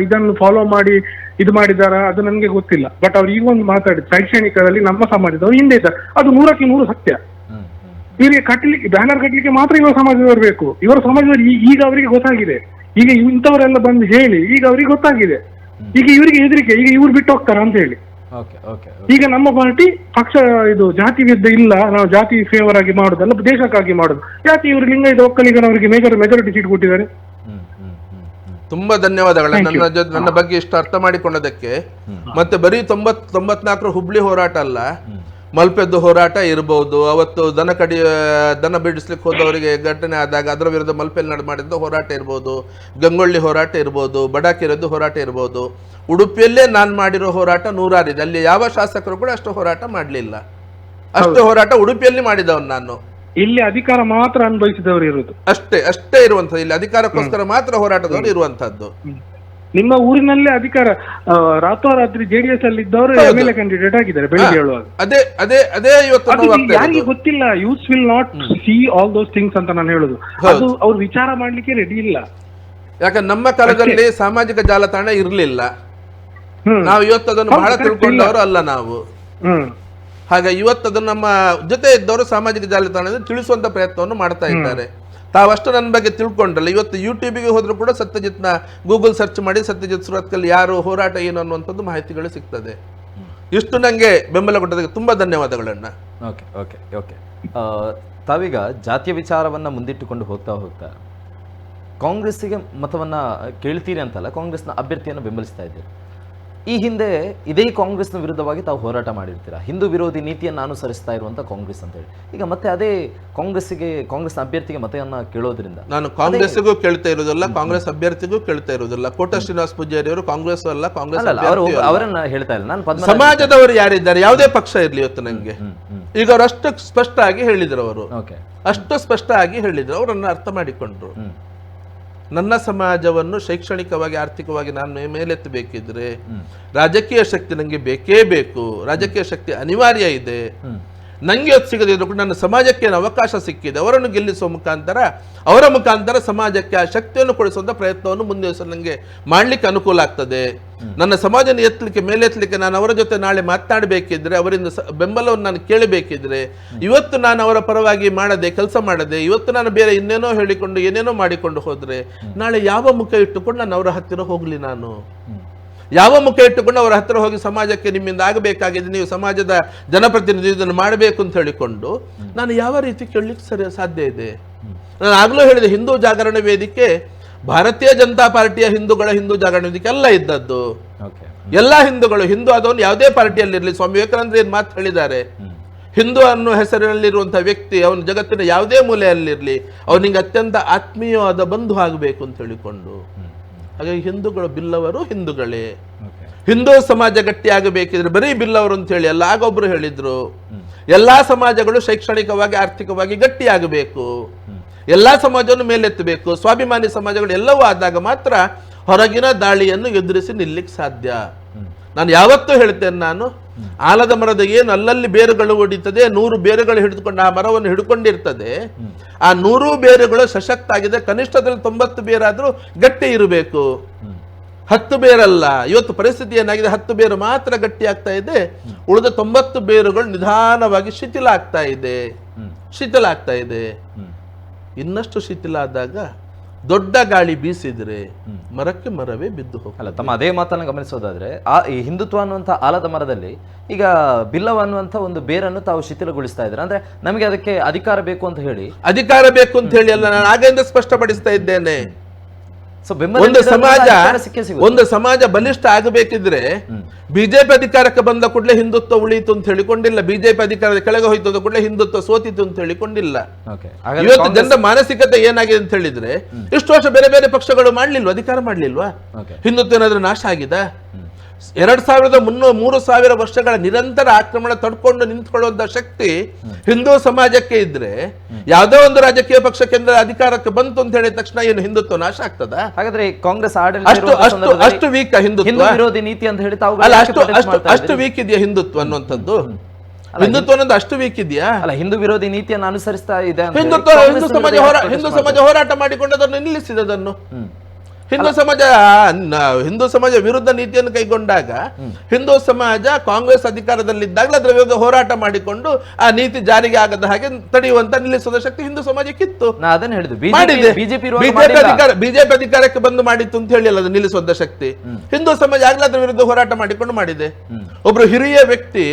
ಇದನ್ನು ಫಾಲೋ ಮಾಡಿ ಇದು ಮಾಡಿದಾರ ಅದು ನನಗೆ ಗೊತ್ತಿಲ್ಲ. ಬಟ್ ಅವ್ರು ಈಗ ಒಂದು ಮಾತಾಡಿದ್ರು, ಶೈಕ್ಷಣಿಕದಲ್ಲಿ ನಮ್ಮ ಸಮಾಜದವ್ರು ಹಿಂದೆ ಇದ್ದಾರೆ, ಅದು 100% ಸತ್ಯ. ಇವರಿಗೆ ಬ್ಯಾನರ್ ಕಟ್ಟಲಿಕ್ಕೆ ಮಾತ್ರ ಇವರ ಸಮಾಜದವರು ಬೇಕು. ಇವರ ಸಮಾಜದವರು ಈಗ ಅವರಿಗೆ ಗೊತ್ತಾಗಿದೆ. ಈಗ ಇಂಥವರೆಲ್ಲ ಬಂದು ಹೇಳಿ ಈಗ ಅವರಿಗೆ ಗೊತ್ತಾಗಿದೆ. ಈಗ ಇವರಿಗೆ ಹೆದರಿಕೆ, ಈಗ ಇವ್ರು ಬಿಟ್ಟು ಹೋಗ್ತಾರ ಅಂತ ಹೇಳಿ. ಈಗ ನಮ್ಮ ಪಾರ್ಟಿ ಪಕ್ಷ ಇದು ಜಾತಿ ವಿರುದ್ಧ ಇಲ್ಲ, ನಾವು ಜಾತಿ ಫೇವರ್ ಆಗಿ ಮಾಡೋದಲ್ಲ, ದೇಶಕ್ಕಾಗಿ ಮಾಡೋದು. ಯಾಕೆ ಇವರು ಲಿಂಗಾಯತ ಒಕ್ಕಲಿಗರವರಿಗೆ ಮೆಜಾರಿಟಿ ಸೀಟ್ ಕೊಟ್ಟಿದ್ದಾರೆ? ತುಂಬಾ ಧನ್ಯವಾದಗಳು ನನ್ನ ಬಗ್ಗೆ ಇಷ್ಟು ಅರ್ಥ ಮಾಡಿಕೊಂಡದಕ್ಕೆ. ಮತ್ತೆ ಬರೀ 94 ಹುಬ್ಳಿ ಹೋರಾಟ ಅಲ್ಲ, ಮಲ್ಪೆದ್ದು ಹೋರಾಟ ಇರಬಹುದು. ಅವತ್ತು ದನ ಬಿಡಿಸ್ಲಿಕ್ಕೆ ಹೋದವರಿಗೆ ಘಟನೆ ಆದಾಗ ಅದರ ವಿರುದ್ಧ ಮಲ್ಪೆಲ್ಲಿ ಮಾಡಿದ್ದು ಹೋರಾಟ ಇರ್ಬೋದು, ಗಂಗೊಳ್ಳಿ ಹೋರಾಟ ಇರ್ಬೋದು, ಬಡಾಕಿರದ್ದು ಹೋರಾಟ ಇರ್ಬೋದು. ಉಡುಪಿಯಲ್ಲೇ ನಾನು ಮಾಡಿರೋ ಹೋರಾಟ 100 ಇದೆ. ಅಲ್ಲಿ ಯಾವ ಶಾಸಕರು ಕೂಡ ಅಷ್ಟು ಹೋರಾಟ ಮಾಡಲಿಲ್ಲ. ಅಷ್ಟು ಹೋರಾಟ ಉಡುಪಿಯಲ್ಲಿ ಮಾಡಿದವನು ನಾನು. ಇಲ್ಲಿ ಅಧಿಕಾರ ಮಾತ್ರ ಅನುಭವಿಸಿದವರು ಇರುವುದು, ಅಷ್ಟೇ ಇರುವಂತದ್ದು. ಇಲ್ಲಿ ಅಧಿಕಾರಕ್ಕೋಸ್ಕರ ಮಾತ್ರ ಹೋರಾಟದವರು ಇರುವಂತದ್ದು. ನಿಮ್ಮ ಊರಿನಲ್ಲೇ ಅಧಿಕಾರ ರಾತ್ರೋರಾತ್ರಿ JDS ಅಲ್ಲಿ ಇದ್ದವರು MLA ಕ್ಯಾಂಡಿಡೇಟ್ ಆಗಿದ್ದಾರೆ ಬೆಳಿಗ್ಗೆ ಹೇಳುವಾಗ. ಅದೇ ಇವತ್ತು ಯಾರಿಗೆ ಗೊತ್ತಿಲ್ಲ. Use will not C all those things ಅಂತ ನಾನು ಹೇಳುದು. ಅದು ಅವ್ರು ವಿಚಾರ ಮಾಡ್ಲಿಕ್ಕೆ ರೆಡಿ ಇಲ್ಲ. ಯಾಕಂದ್ರೆ ನಮ್ಮ ಕಾಲದಲ್ಲಿ ಸಾಮಾಜಿಕ ಜಾಲತಾಣ ಇರ್ಲಿಲ್ಲ. ನಾವು ಇವತ್ತು ಅದನ್ನು ಬಹಳ ತಿಳ್ಕೊಂಡವರು ಅಲ್ಲ ನಾವು. ಹಾಗೆ ಇವತ್ತು ಅದನ್ನು ನಮ್ಮ ಜೊತೆ ಇದ್ದವರು ಸಾಮಾಜಿಕ ಜಾಲತಾಣದಲ್ಲಿ ತಿಳಿಸುವಂತ ಪ್ರಯತ್ನವನ್ನು ಮಾಡ್ತಾ ಇದ್ದಾರೆ. ತಾವಷ್ಟು ನನ್ನ ಬಗ್ಗೆ ತಿಳ್ಕೊಂಡ್ರಲ್ಲ. ಇವತ್ತು ಯೂಟ್ಯೂಬಿಗೆ ಹೋದ್ರು ಕೂಡ ಸತ್ಯಜಿತ್ನ ಗೂಗಲ್ ಸರ್ಚ್ ಮಾಡಿ ಸತ್ಯಜಿತ್ ಸುರತ್ಕಲ್ ಯಾರು, ಹೋರಾಟ ಏನು ಅನ್ನುವಂಥದ್ದು ಮಾಹಿತಿಗಳು ಸಿಗ್ತದೆ. ಇಷ್ಟು ನನಗೆ ಬೆಂಬಲ ಕೊಟ್ಟದಕ್ಕೆ ತುಂಬಾ ಧನ್ಯವಾದಗಳನ್ನ. ಓಕೆ. ತಾವೀಗ ಜಾತಿಯ ವಿಚಾರವನ್ನ ಮುಂದಿಟ್ಟುಕೊಂಡು ಹೋಗ್ತಾ ಕಾಂಗ್ರೆಸ್ಸಿಗೆ ಮತವನ್ನ ಕೇಳ್ತೀರಿ ಅಂತಲ್ಲ, ಕಾಂಗ್ರೆಸ್ನ ಅಭ್ಯರ್ಥಿಯನ್ನು ಬೆಂಬಲಿಸ್ತಾ ಇದ್ದೀರಿ. ಈ ಹಿಂದೆ ಇದೇ ಕಾಂಗ್ರೆಸ್ನ ವಿರುದ್ಧವಾಗಿ ತಾವು ಹೋರಾಟ ಮಾಡಿರ್ತೀರಾ, ಹಿಂದೂ ವಿರೋಧಿ ನೀತಿಯನ್ನು ಅನುಸರಿಸ್ತಾ ಇರುವಂತ ಕಾಂಗ್ರೆಸ್ ಅಂತ ಹೇಳಿ. ಈಗ ಮತ್ತೆ ಅದೇ ಕಾಂಗ್ರೆಸ್ನ ಅಭ್ಯರ್ಥಿಗೆ ಮತವನ್ನ ಕೇಳೋದ್ರಿಂದ ನಾನು ಕಾಂಗ್ರೆಸ್ಗೂ ಕೇಳ್ತಾ ಇರೋದಿಲ್ಲ, ಕಾಂಗ್ರೆಸ್ ಅಭ್ಯರ್ಥಿಗೂ ಕೇಳ್ತಾ ಇರೋದಿಲ್ಲ. ಕೋಟ ಶ್ರೀನಿವಾಸ ಪೂಜಾರಿ ಅವರು ಕಾಂಗ್ರೆಸ್ ಅಲ್ಲ, ಕಾಂಗ್ರೆಸ್ ಅವರನ್ನ ಹೇಳ್ತಾ ಇಲ್ಲ ನಾನು. ಸಮಾಜದವರು ಯಾರಿದ್ದಾರೆ, ಯಾವುದೇ ಪಕ್ಷ ಇರ್ಲಿ ಇವತ್ತು ನಂಗೆ, ಈಗ ಅವರು ಅಷ್ಟು ಸ್ಪಷ್ಟ ಆಗಿ ಹೇಳಿದ್ರು. ಅವರು ಅಷ್ಟು ಸ್ಪಷ್ಟ ಆಗಿ ಹೇಳಿದ್ರು, ಅವರನ್ನ ಅರ್ಥ ಮಾಡಿಕೊಂಡ್ರು. ನನ್ನ ಸಮಾಜವನ್ನು ಶೈಕ್ಷಣಿಕವಾಗಿ ಆರ್ಥಿಕವಾಗಿ ನಾನು ಮೇಲೆತ್ತಬೇಕಿದ್ರೆ ರಾಜಕೀಯ ಶಕ್ತಿ ನಂಗೆ ಬೇಕೇ ಬೇಕು. ರಾಜಕೀಯ ಶಕ್ತಿ ಅನಿವಾರ್ಯ ಇದೆ. ನಂಗೆ ಹೊತ್ತು ಸಿಗದಿದ್ರು ಕೂಡ ನನ್ನ ಸಮಾಜಕ್ಕೆ ಏನು ಅವಕಾಶ ಸಿಕ್ಕಿದೆ, ಅವರನ್ನು ಗೆಲ್ಲಿಸುವ ಮುಖಾಂತರ, ಅವರ ಮುಖಾಂತರ ಸಮಾಜಕ್ಕೆ ಆ ಶಕ್ತಿಯನ್ನು ಕೊಡಿಸುವಂತ ಪ್ರಯತ್ನವನ್ನು ಮುಂದೆ ನನಗೆ ಮಾಡ್ಲಿಕ್ಕೆ ಅನುಕೂಲ ಆಗ್ತದೆ. ನನ್ನ ಸಮಾಜನ ಎತ್ತಲಿಕ್ಕೆ ಮೇಲೆತ್ತಲಿಕ್ಕೆ ನಾನು ಅವರ ಜೊತೆ ನಾಳೆ ಮಾತನಾಡಬೇಕಿದ್ರೆ, ಅವರಿಂದ ಬೆಂಬಲವನ್ನು ನಾನು ಕೇಳಬೇಕಿದ್ರೆ, ಇವತ್ತು ನಾನು ಅವರ ಪರವಾಗಿ ಕೆಲಸ ಮಾಡದೆ ಇವತ್ತು ನಾನು ಬೇರೆ ಇನ್ನೇನೋ ಹೇಳಿಕೊಂಡು ಏನೇನೋ ಮಾಡಿಕೊಂಡು ಹೋದ್ರೆ ನಾಳೆ ಯಾವ ಮುಖ ಇಟ್ಟುಕೊಂಡು ನಾನು ಅವರ ಹತ್ತಿರ ಹೋಗ್ಲಿ? ನಾನು ಯಾವ ಮುಖ ಇಟ್ಟುಕೊಂಡು ಅವರ ಹತ್ರ ಹೋಗಿ ಸಮಾಜಕ್ಕೆ ನಿಮ್ಮಿಂದ ಆಗಬೇಕಾಗಿದೆ, ನೀವು ಸಮಾಜದ ಜನಪ್ರತಿನಿಧಿ ಇದನ್ನು ಮಾಡಬೇಕು ಅಂತ ಹೇಳಿಕೊಂಡು ನಾನು ಯಾವ ರೀತಿ ಕೇಳಲಿಕ್ಕೆ ಸಾಧ್ಯ ಇದೆ? ನಾನು ಆಗ್ಲೂ ಹೇಳಿದೆ, ಹಿಂದೂ ಜಾಗರಣ ವೇದಿಕೆ ಭಾರತೀಯ ಜನತಾ ಪಾರ್ಟಿಯ ಹಿಂದೂಗಳ ಹಿಂದೂ ಜಾಗರಣ ವೇದಿಕೆ ಎಲ್ಲ ಇದ್ದದ್ದು. ಎಲ್ಲಾ ಹಿಂದೂಗಳು, ಹಿಂದೂ ಆದವನು ಯಾವುದೇ ಪಾರ್ಟಿಯಲ್ಲಿರಲಿ, ಸ್ವಾಮಿ ವಿವೇಕಾನಂದ ಏನ್ ಮಾತು ಹೇಳಿದ್ದಾರೆ, ಹಿಂದೂ ಅನ್ನೋ ಹೆಸರಿನಲ್ಲಿರುವಂತಹ ವ್ಯಕ್ತಿ ಅವನು ಜಗತ್ತಿನ ಯಾವುದೇ ಮೂಲೆಯಲ್ಲಿರಲಿ ಅವನಿಗೆ ಅತ್ಯಂತ ಆತ್ಮೀಯವಾದ ಬಂಧು ಆಗಬೇಕು ಅಂತ ಹೇಳಿಕೊಂಡು. ಹಾಗಾಗಿ ಹಿಂದೂಗಳು ಬಿಲ್ಲವರು ಹಿಂದೂಗಳೇ. ಹಿಂದೂ ಸಮಾಜ ಗಟ್ಟಿ ಆಗಬೇಕಿದ್ರೆ ಬರೀ ಬಿಲ್ಲವರು ಅಂತ ಹೇಳಿ ಅಲ್ಲ. ಆಗೊಬ್ರು ಹೇಳಿದ್ರು, ಎಲ್ಲಾ ಸಮಾಜಗಳು ಶೈಕ್ಷಣಿಕವಾಗಿ ಆರ್ಥಿಕವಾಗಿ ಗಟ್ಟಿ ಆಗಬೇಕು, ಎಲ್ಲಾ ಸಮಾಜವನ್ನು ಮೇಲೆತ್ತಬೇಕು, ಸ್ವಾಭಿಮಾನಿ ಸಮಾಜಗಳು ಎಲ್ಲವೂ ಆದಾಗ ಮಾತ್ರ ಹೊರಗಿನ ದಾಳಿಯನ್ನು ಎದುರಿಸಿ ನಿಲ್ಲಿಕ್ಕೆ ಸಾಧ್ಯ. ನಾನು ಯಾವತ್ತೂ ಹೇಳ್ತೇನೆ, ನಾನು ಆಲದ ಮರದ ಏನು ಅಲ್ಲಲ್ಲಿ ಬೇರುಗಳು ಹೊಡಿತದೆ, 100 ಬೇರುಗಳು ಹಿಡಿದುಕೊಂಡು ಆ ಮರವನ್ನು ಹಿಡ್ಕೊಂಡಿರ್ತದೆ, ಆ 100 ಬೇರುಗಳು ಸಶಕ್ತ ಆಗಿದೆ, ಕನಿಷ್ಠದಲ್ಲಿ 90 ಬೇರಾದ್ರೂ ಗಟ್ಟಿ ಇರಬೇಕು, 10 ಬೇರಲ್ಲ. ಇವತ್ತು ಪರಿಸ್ಥಿತಿ ಏನಾಗಿದೆ, 10 ಬೇರು ಮಾತ್ರ ಗಟ್ಟಿ ಆಗ್ತಾ ಇದೆ, ಉಳಿದ 90 ಬೇರುಗಳು ನಿಧಾನವಾಗಿ ಶಿಥಿಲ ಆಗ್ತಾ ಇದೆ. ಇನ್ನಷ್ಟು ಶಿಥಿಲ ಆದಾಗ ದೊಡ್ಡ ಗಾಳಿ ಬೀಸಿದ್ರೆ ಮರಕ್ಕೆ ಮರವೇ ಬಿದ್ದು ಹೋಗಲ್ಲ. ತಮ್ಮ ಅದೇ ಮಾತನ್ನು ಗಮನಿಸೋದಾದ್ರೆ ಈ ಹಿಂದುತ್ವ ಅನ್ನುವಂಥ ಆಲದ ಮರದಲ್ಲಿ ಈಗ ಬಿಲ್ಲವ ಅನ್ನುವಂಥ ಒಂದು ಬೇರನ್ನು ತಾವು ಶಿಥಿಲಗೊಳಿಸ್ತಾ ಇದ್ದಾರೆ. ಅಂದ್ರೆ ನಮಗೆ ಅದಕ್ಕೆ ಅಧಿಕಾರ ಬೇಕು ಅಂತ ಹೇಳಿ ಅಲ್ಲ, ನಾನು ಆಗಿಂದ ಸ್ಪಷ್ಟಪಡಿಸ್ತಾ ಇದ್ದೇನೆ. ಒಂದು ಸಮಾಜ ಬಲಿಷ್ಠ ಆಗಬೇಕಿದ್ರೆ ಬಿಜೆಪಿ ಅಧಿಕಾರಕ್ಕೆ ಬಂದ ಕೂಡಲೇ ಹಿಂದುತ್ವ ಉಳಿಯಿತು ಅಂತ ಹೇಳಿಕೊಂಡಿಲ್ಲ, ಬಿಜೆಪಿ ಅಧಿಕಾರದ ಕೆಳಗೆ ಹೋಯ್ತು ಅಂದ ಕೂಡಲೇ ಹಿಂದುತ್ವ ಸೋತಿತ್ತು ಅಂತ ಹೇಳಿಕೊಂಡಿಲ್ಲ. ಇವತ್ತು ಜನರ ಮಾನಸಿಕತೆ ಏನಾಗಿದೆ ಅಂತ ಹೇಳಿದ್ರೆ, ಇಷ್ಟು ವರ್ಷ ಬೇರೆ ಬೇರೆ ಪಕ್ಷಗಳು ಮಾಡ್ಲಿಲ್ವಾ, ಅಧಿಕಾರ ಮಾಡ್ಲಿಲ್ವಾ? ಹಿಂದುತ್ವ ಏನಾದ್ರೂ ನಾಶ ಆಗಿದೆ? 2300 ವರ್ಷಗಳ ನಿರಂತರ ಆಕ್ರಮಣ ತಡ್ಕೊಂಡು ನಿಂತ್ಕೊಳ್ಳುವಂತ ಶಕ್ತಿ ಹಿಂದೂ ಸಮಾಜಕ್ಕೆ ಇದ್ರೆ, ಯಾವುದೋ ಒಂದು ರಾಜಕೀಯ ಪಕ್ಷ ಕೇಂದ್ರ ಅಧಿಕಾರಕ್ಕೆ ಬಂತು ಅಂತ ಹೇಳಿದ ತಕ್ಷಣ ಏನು ಹಿಂದುತ್ವ ನಾಶ ಆಗ್ತದ? ಹಾಗಾದ್ರೆ ಕಾಂಗ್ರೆಸ್ ಅಷ್ಟು ವೀಕ್ ಹಿಂದುತ್ವ ವಿರೋಧಿ ನೀತಿ ಅಂತ ಹೇಳಿ ತಾವು ಅಲ್ಲ, ಅಷ್ಟು ವೀಕ್ ಇದೆಯಾ ಹಿಂದುತ್ವ ಅನ್ನುವಂಥದ್ದು? ಹಿಂದುತ್ವ ಅನ್ನೋದು ಅಷ್ಟು ವೀಕ್ ಇದೆಯಾ? ಅಲ್ಲ, ಹಿಂದೂ ವಿರೋಧಿ ನೀತಿಯನ್ನು ಅನುಸರಿಸ್ತಾ ಇದೆ. ಹಿಂದೂ ಸಮಾಜ ಹೋರಾಟ ಮಾಡಿಕೊಂಡು ಅದನ್ನು ನಿಲ್ಲಿಸಿದದನ್ನು. ಹಿಂದೂ ಸಮಾಜ ವಿರುದ್ಧ ನೀತಿಯನ್ನು ಕೈಗೊಂಡಾಗ ಹಿಂದೂ ಸಮಾಜ ಕಾಂಗ್ರೆಸ್ ಅಧಿಕಾರದಲ್ಲಿದ್ದಾಗಲೇ ಅದರ ವಿರುದ್ಧ ಹೋರಾಟ ಮಾಡಿಕೊಂಡು ಆ ನೀತಿ ಜಾರಿಗೆ ಆಗದ ಹಾಗೆ ತಡೆಯುವಂತ ನಿಲ್ಲಿಸುವ ಶಕ್ತಿ ಹಿಂದೂ ಸಮಾಜಕ್ಕಿತ್ತು. ಬಿಜೆಪಿ ಅಧಿಕಾರಕ್ಕೆ ಬಂದು ಮಾಡಿತ್ತು ಅಂತ ಹೇಳಿ ಅಲ್ಲ ನಿಲ್ಲಿಸುವಂತ ಶಕ್ತಿ ಹಿಂದೂ ಸಮಾಜ ಆಗ್ಲೇ ಅದರ ವಿರುದ್ಧ ಹೋರಾಟ ಮಾಡಿಕೊಂಡು ಮಾಡಿದೆ. ಒಬ್ರು ಹಿರಿಯ ವ್ಯಕ್ತಿ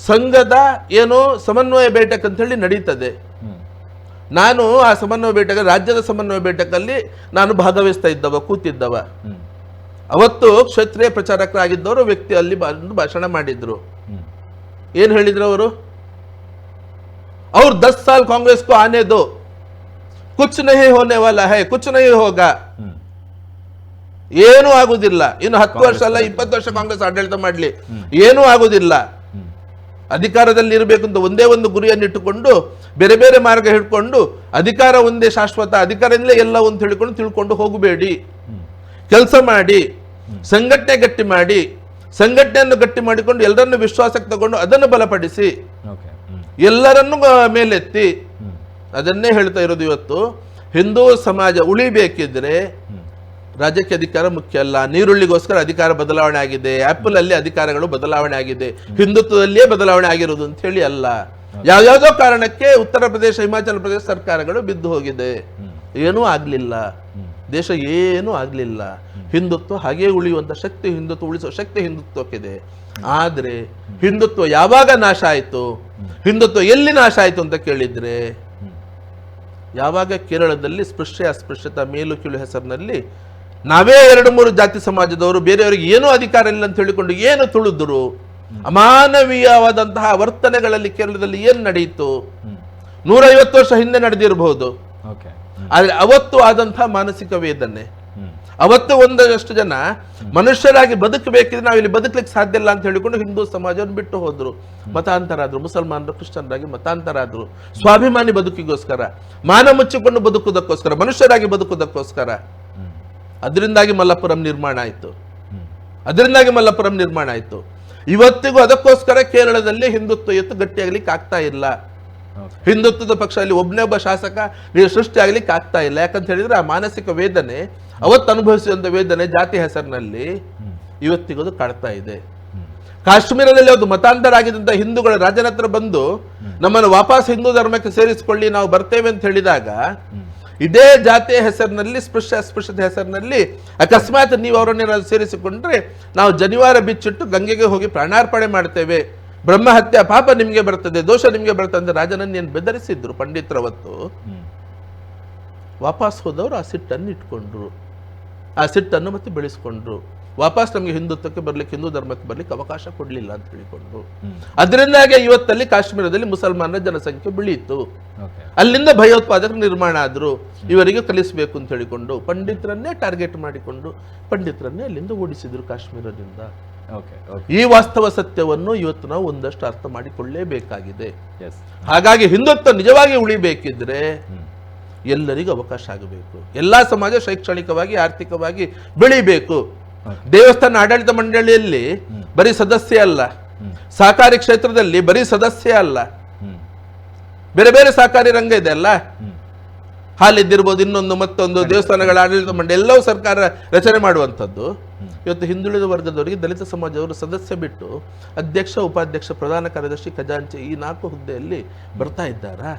ಸಂಘದ ಏನೋ ಸಮನ್ವಯ ಬೇಟಕ್ ಅಂತ ಹೇಳಿ ನಡೀತದೆ. ನಾನು ಆ ಸಮನ್ವಯ ಬೇಟಕ, ರಾಜ್ಯದ ಸಮನ್ವಯ ಬೇಟಕಲ್ಲಿ ನಾನು ಭಾಗವಹಿಸ್ತಾ ಇದ್ದವ, ಕೂತಿದ್ದವ. ಅವತ್ತು ಕ್ಷತ್ರಿಯ ಪ್ರಚಾರಕರಾಗಿದ್ದವರು ವ್ಯಕ್ತಿ ಅಲ್ಲಿ ಭಾಷಣ ಮಾಡಿದ್ರು. ಏನ್ ಹೇಳಿದ್ರು ಅವರು? 10 साल कांग्रेस को आने दो, कुछ नहीं होने वाला है, कुछ नहीं होगा. ಏನೂ ಆಗುದಿಲ್ಲ, ಇನ್ನು 10 ವರ್ಷ ಅಲ್ಲ 20 ವರ್ಷ ಕಾಂಗ್ರೆಸ್ ಆಡಳಿತ ಮಾಡ್ಲಿ, ಏನೂ ಆಗುದಿಲ್ಲ. ಅಧಿಕಾರದಲ್ಲಿ ಇರಬೇಕು ಅಂತ ಒಂದೇ ಒಂದು ಗುರಿಯನ್ನು ಇಟ್ಟುಕೊಂಡು ಬೇರೆ ಬೇರೆ ಮಾರ್ಗ ಹಿಡ್ಕೊಂಡು ಅಧಿಕಾರ ಒಂದೇ ಶಾಶ್ವತ, ಅಧಿಕಾರದಿಂದಲೇ ಎಲ್ಲ ಅಂತ ಹೇಳಿಕೊಂಡು ತಿಳ್ಕೊಂಡು ಹೋಗಬೇಡಿ. ಕೆಲಸ ಮಾಡಿ, ಸಂಘಟನೆ ಗಟ್ಟಿ ಮಾಡಿ, ಸಂಘಟನೆಯನ್ನು ಗಟ್ಟಿ ಮಾಡಿಕೊಂಡು ಎಲ್ಲರನ್ನು ವಿಶ್ವಾಸಕ್ಕೆ ತಗೊಂಡು ಅದನ್ನು ಬಲಪಡಿಸಿ, ಎಲ್ಲರನ್ನು ಮೇಲೆತ್ತಿ. ಅದನ್ನೇ ಹೇಳ್ತಾ ಇರೋದು. ಇವತ್ತು ಹಿಂದೂ ಸಮಾಜ ಉಳಿಬೇಕಿದ್ರೆ ರಾಜ್ಯಕ್ಕೆ ಅಧಿಕಾರ ಮುಖ್ಯ ಅಲ್ಲ. ನೀರುಳ್ಳಿಗೋಸ್ಕರ ಅಧಿಕಾರ ಬದಲಾವಣೆ ಆಗಿದೆ, ಆಪಲ್ ಅಲ್ಲಿ ಅಧಿಕಾರಗಳು ಬದಲಾವಣೆ ಆಗಿದೆ, ಹಿಂದುತ್ವದಲ್ಲಿಯೇ ಬದಲಾವಣೆ ಆಗಿರೋದು ಅಂತ ಹೇಳಿ ಅಲ್ಲ. ಯಾವ್ಯಾವುದೋ ಕಾರಣಕ್ಕೆ ಉತ್ತರ ಪ್ರದೇಶ, ಹಿಮಾಚಲ ಪ್ರದೇಶ ಸರ್ಕಾರಗಳು ಬಿದ್ದು ಹೋಗಿದೆ, ಏನೂ ಆಗ್ಲಿಲ್ಲ, ದೇಶ ಏನೂ ಆಗ್ಲಿಲ್ಲ. ಹಿಂದುತ್ವ ಹಾಗೇ ಉಳಿಯುವಂತ ಶಕ್ತಿ, ಹಿಂದುತ್ವ ಉಳಿಸುವ ಶಕ್ತಿ ಹಿಂದುತ್ವಕ್ಕಿದೆ. ಆದ್ರೆ ಹಿಂದುತ್ವ ಯಾವಾಗ ನಾಶ ಆಯ್ತು, ಹಿಂದುತ್ವ ಎಲ್ಲಿ ನಾಶ ಆಯ್ತು ಅಂತ ಕೇಳಿದ್ರೆ, ಯಾವಾಗ ಕೇರಳದಲ್ಲಿ ಸ್ಪೃಶ್ಯ ಅಸ್ಪೃಶ್ಯತಾ ಮೇಲು ಕೀಳು ಹೆಸರಿನಲ್ಲಿ ನಾವೇ 2-3 ಜಾತಿ ಸಮಾಜದವರು ಬೇರೆಯವರಿಗೆ ಏನೂ ಅಧಿಕಾರ ಇಲ್ಲ ಅಂತ ಹೇಳಿಕೊಂಡು ಏನು ತುಳಿದ್ರು, ಅಮಾನವೀಯವಾದಂತಹ ವರ್ತನೆಗಳಲ್ಲಿ ಕೇರಳದಲ್ಲಿ ಏನ್ ನಡೆಯಿತು 150 ವರ್ಷ ಹಿಂದೆ ನಡೆದಿರಬಹುದು. ಆದ್ರೆ ಅವತ್ತು ಆದಂತಹ ಮಾನಸಿಕ ವೇದನೆ, ಅವತ್ತು ಒಂದಷ್ಟು ಜನ ಮನುಷ್ಯರಾಗಿ ಬದುಕಬೇಕಿದ್ರೆ ನಾವಿಲ್ಲಿ ಬದುಕಲಿಕ್ಕೆ ಸಾಧ್ಯ ಇಲ್ಲ ಅಂತ ಹೇಳಿಕೊಂಡು ಹಿಂದೂ ಸಮಾಜವನ್ನು ಬಿಟ್ಟು ಹೋದ್ರು, ಮತಾಂತರ ಆದ್ರು, ಮುಸಲ್ಮಾನರು ಕ್ರಿಶ್ಚಿಯನ್ರಾಗಿ ಮತಾಂತರ ಆದ್ರು. ಸ್ವಾಭಿಮಾನಿ ಬದುಕಿಗೋಸ್ಕರ, ಮಾನ ಮುಚ್ಚಿಕೊಂಡು ಬದುಕುವುದಕ್ಕೋಸ್ಕರ, ಮನುಷ್ಯರಾಗಿ ಬದುಕುವುದಕ್ಕೋಸ್ಕರ. ಅದರಿಂದಾಗಿ ಮಲ್ಲಪುರಂ ನಿರ್ಮಾಣ ಆಯ್ತು. ಇವತ್ತಿಗೂ ಅದಕ್ಕೋಸ್ಕರ ಕೇರಳದಲ್ಲಿ ಹಿಂದುತ್ವ ಎತ್ತು ಗಟ್ಟಿಯಾಗ್ಲಿಕ್ಕೆ ಆಗ್ತಾ ಇಲ್ಲ. ಹಿಂದುತ್ವದ ಪಕ್ಷ ಅಲ್ಲಿ ಒಬ್ಬ ಶಾಸಕ ಸೃಷ್ಟಿ ಆಗ್ಲಿಕ್ಕೆ ಆಗ್ತಾ ಇಲ್ಲ. ಯಾಕಂತ ಹೇಳಿದ್ರೆ ಆ ಮಾನಸಿಕ ವೇದನೆ, ಅವತ್ತು ಅನುಭವಿಸಿದಂತ ವೇದನೆ ಜಾತಿ ಹೆಸರಿನಲ್ಲಿ ಇವತ್ತಿಗೂ ಅದು ಕಾಡ್ತಾ ಇದೆ. ಕಾಶ್ಮೀರದಲ್ಲಿ ಒಂದು ಮತಾಂತರ ಆಗಿದ್ದಂತ ಹಿಂದೂಗಳ ರಾಜನ ಹತ್ರ ಬಂದು ನಮ್ಮನ್ನು ವಾಪಸ್ ಹಿಂದೂ ಧರ್ಮಕ್ಕೆ ಸೇರಿಸಿಕೊಳ್ಳಿ, ನಾವು ಬರ್ತೇವೆ ಅಂತ ಹೇಳಿದಾಗ ಇದೇ ಜಾತಿಯ ಹೆಸರಿನಲ್ಲಿ ಅಸ್ಪೃಶ್ಯತೆ ಹೆಸರಿನಲ್ಲಿ ಅಕಸ್ಮಾತ್ ನೀವು ಅವರನ್ನೇನಾದ್ರು ಸೇರಿಸಿಕೊಂಡ್ರೆ ನಾವು ಜನಿವಾರ ಬಿಚ್ಚಿಟ್ಟು ಗಂಗೆಗೆ ಹೋಗಿ ಪ್ರಾಣಾರ್ಪಣೆ ಮಾಡ್ತೇವೆ, ಬ್ರಹ್ಮಹತ್ಯೆ ಪಾಪ ನಿಮ್ಗೆ ಬರ್ತದೆ, ದೋಷ ನಿಮ್ಗೆ ಬರ್ತದೆ ಅಂತ ರಾಜನನ್ನು ಏನು ಬೆದರಿಸಿದ್ರು ಪಂಡಿತರವತ್ತು. ವಾಪಸ್ ಹೋದವರು ಆ ಸಿಟ್ಟನ್ನು ಇಟ್ಕೊಂಡ್ರು, ಆ ಸಿಟ್ಟನ್ನು ಮತ್ತೆ ಬೆಳೆಸ್ಕೊಂಡ್ರು. ವಾಪಸ್ ನಮಗೆ ಹಿಂದುತ್ವಕ್ಕೆ ಬರ್ಲಿಕ್ಕೆ, ಹಿಂದೂ ಧರ್ಮಕ್ಕೆ ಬರ್ಲಿಕ್ಕೆ ಅವಕಾಶ ಕೊಡ್ಲಿಲ್ಲ ಅಂತ ಹೇಳಿಕೊಂಡು, ಅದರಿಂದಾಗಿ ಇವತ್ತಲ್ಲಿ ಕಾಶ್ಮೀರದಲ್ಲಿ ಮುಸಲ್ಮಾನರ ಜನಸಂಖ್ಯೆ ಬೆಳೀತು. ಅಲ್ಲಿಂದ ಭಯೋತ್ಪಾದಕರು ನಿರ್ಮಾಣ ಆದ್ರು. ಇವರಿಗೆ ಕಲಿಸಬೇಕು ಅಂತ ಹೇಳಿಕೊಂಡು ಪಂಡಿತರನ್ನೇ ಟಾರ್ಗೆಟ್ ಮಾಡಿಕೊಂಡು ಪಂಡಿತರನ್ನೇ ಅಲ್ಲಿಂದ ಓಡಿಸಿದ್ರು ಕಾಶ್ಮೀರದಿಂದ. ಈ ವಾಸ್ತವ ಸತ್ಯವನ್ನು ಇವತ್ತು ನಾವು ಒಂದಷ್ಟು ಅರ್ಥ ಮಾಡಿಕೊಳ್ಳೇಬೇಕಾಗಿದೆ. ಹಾಗಾಗಿ ಹಿಂದುತ್ವ ನಿಜವಾಗಿ ಉಳಿಬೇಕಿದ್ರೆ ಎಲ್ಲರಿಗೂ ಅವಕಾಶ ಆಗಬೇಕು. ಎಲ್ಲಾ ಸಮಾಜ ಶೈಕ್ಷಣಿಕವಾಗಿ ಆರ್ಥಿಕವಾಗಿ ಬೆಳಿಬೇಕು. ದೇವಸ್ಥಾನ ಆಡಳಿತ ಮಂಡಳಿಯಲ್ಲಿ ಬರೀ ಸದಸ್ಯ ಅಲ್ಲ, ಸಹಕಾರಿ ಕ್ಷೇತ್ರದಲ್ಲಿ ಬರೀ ಸದಸ್ಯ ಅಲ್ಲ, ಬೇರೆ ಬೇರೆ ಸಹಕಾರಿ ರಂಗ ಇದೆ ಅಲ್ಲ, ಹಾಲಿದ್ದಿರ್ಬೋದು, ಇನ್ನೊಂದು ಮತ್ತೊಂದು, ದೇವಸ್ಥಾನಗಳ ಆಡಳಿತ ಮಂಡಳಿ ಎಲ್ಲವೂ ಸರ್ಕಾರ ರಚನೆ ಮಾಡುವಂಥದ್ದು. ಇವತ್ತು ಹಿಂದುಳಿದ ವರ್ಗದವರಿಗೆ ದಲಿತ ಸಮಾಜದವರು ಸದಸ್ಯ ಬಿಟ್ಟು ಅಧ್ಯಕ್ಷ, ಉಪಾಧ್ಯಕ್ಷ, ಪ್ರಧಾನ ಕಾರ್ಯದರ್ಶಿ, ಖಜಾಂಚಿ ಈ 4 ಹುದ್ದೆಯಲ್ಲಿ ಬರ್ತಾ ಇದ್ದಾರಾ?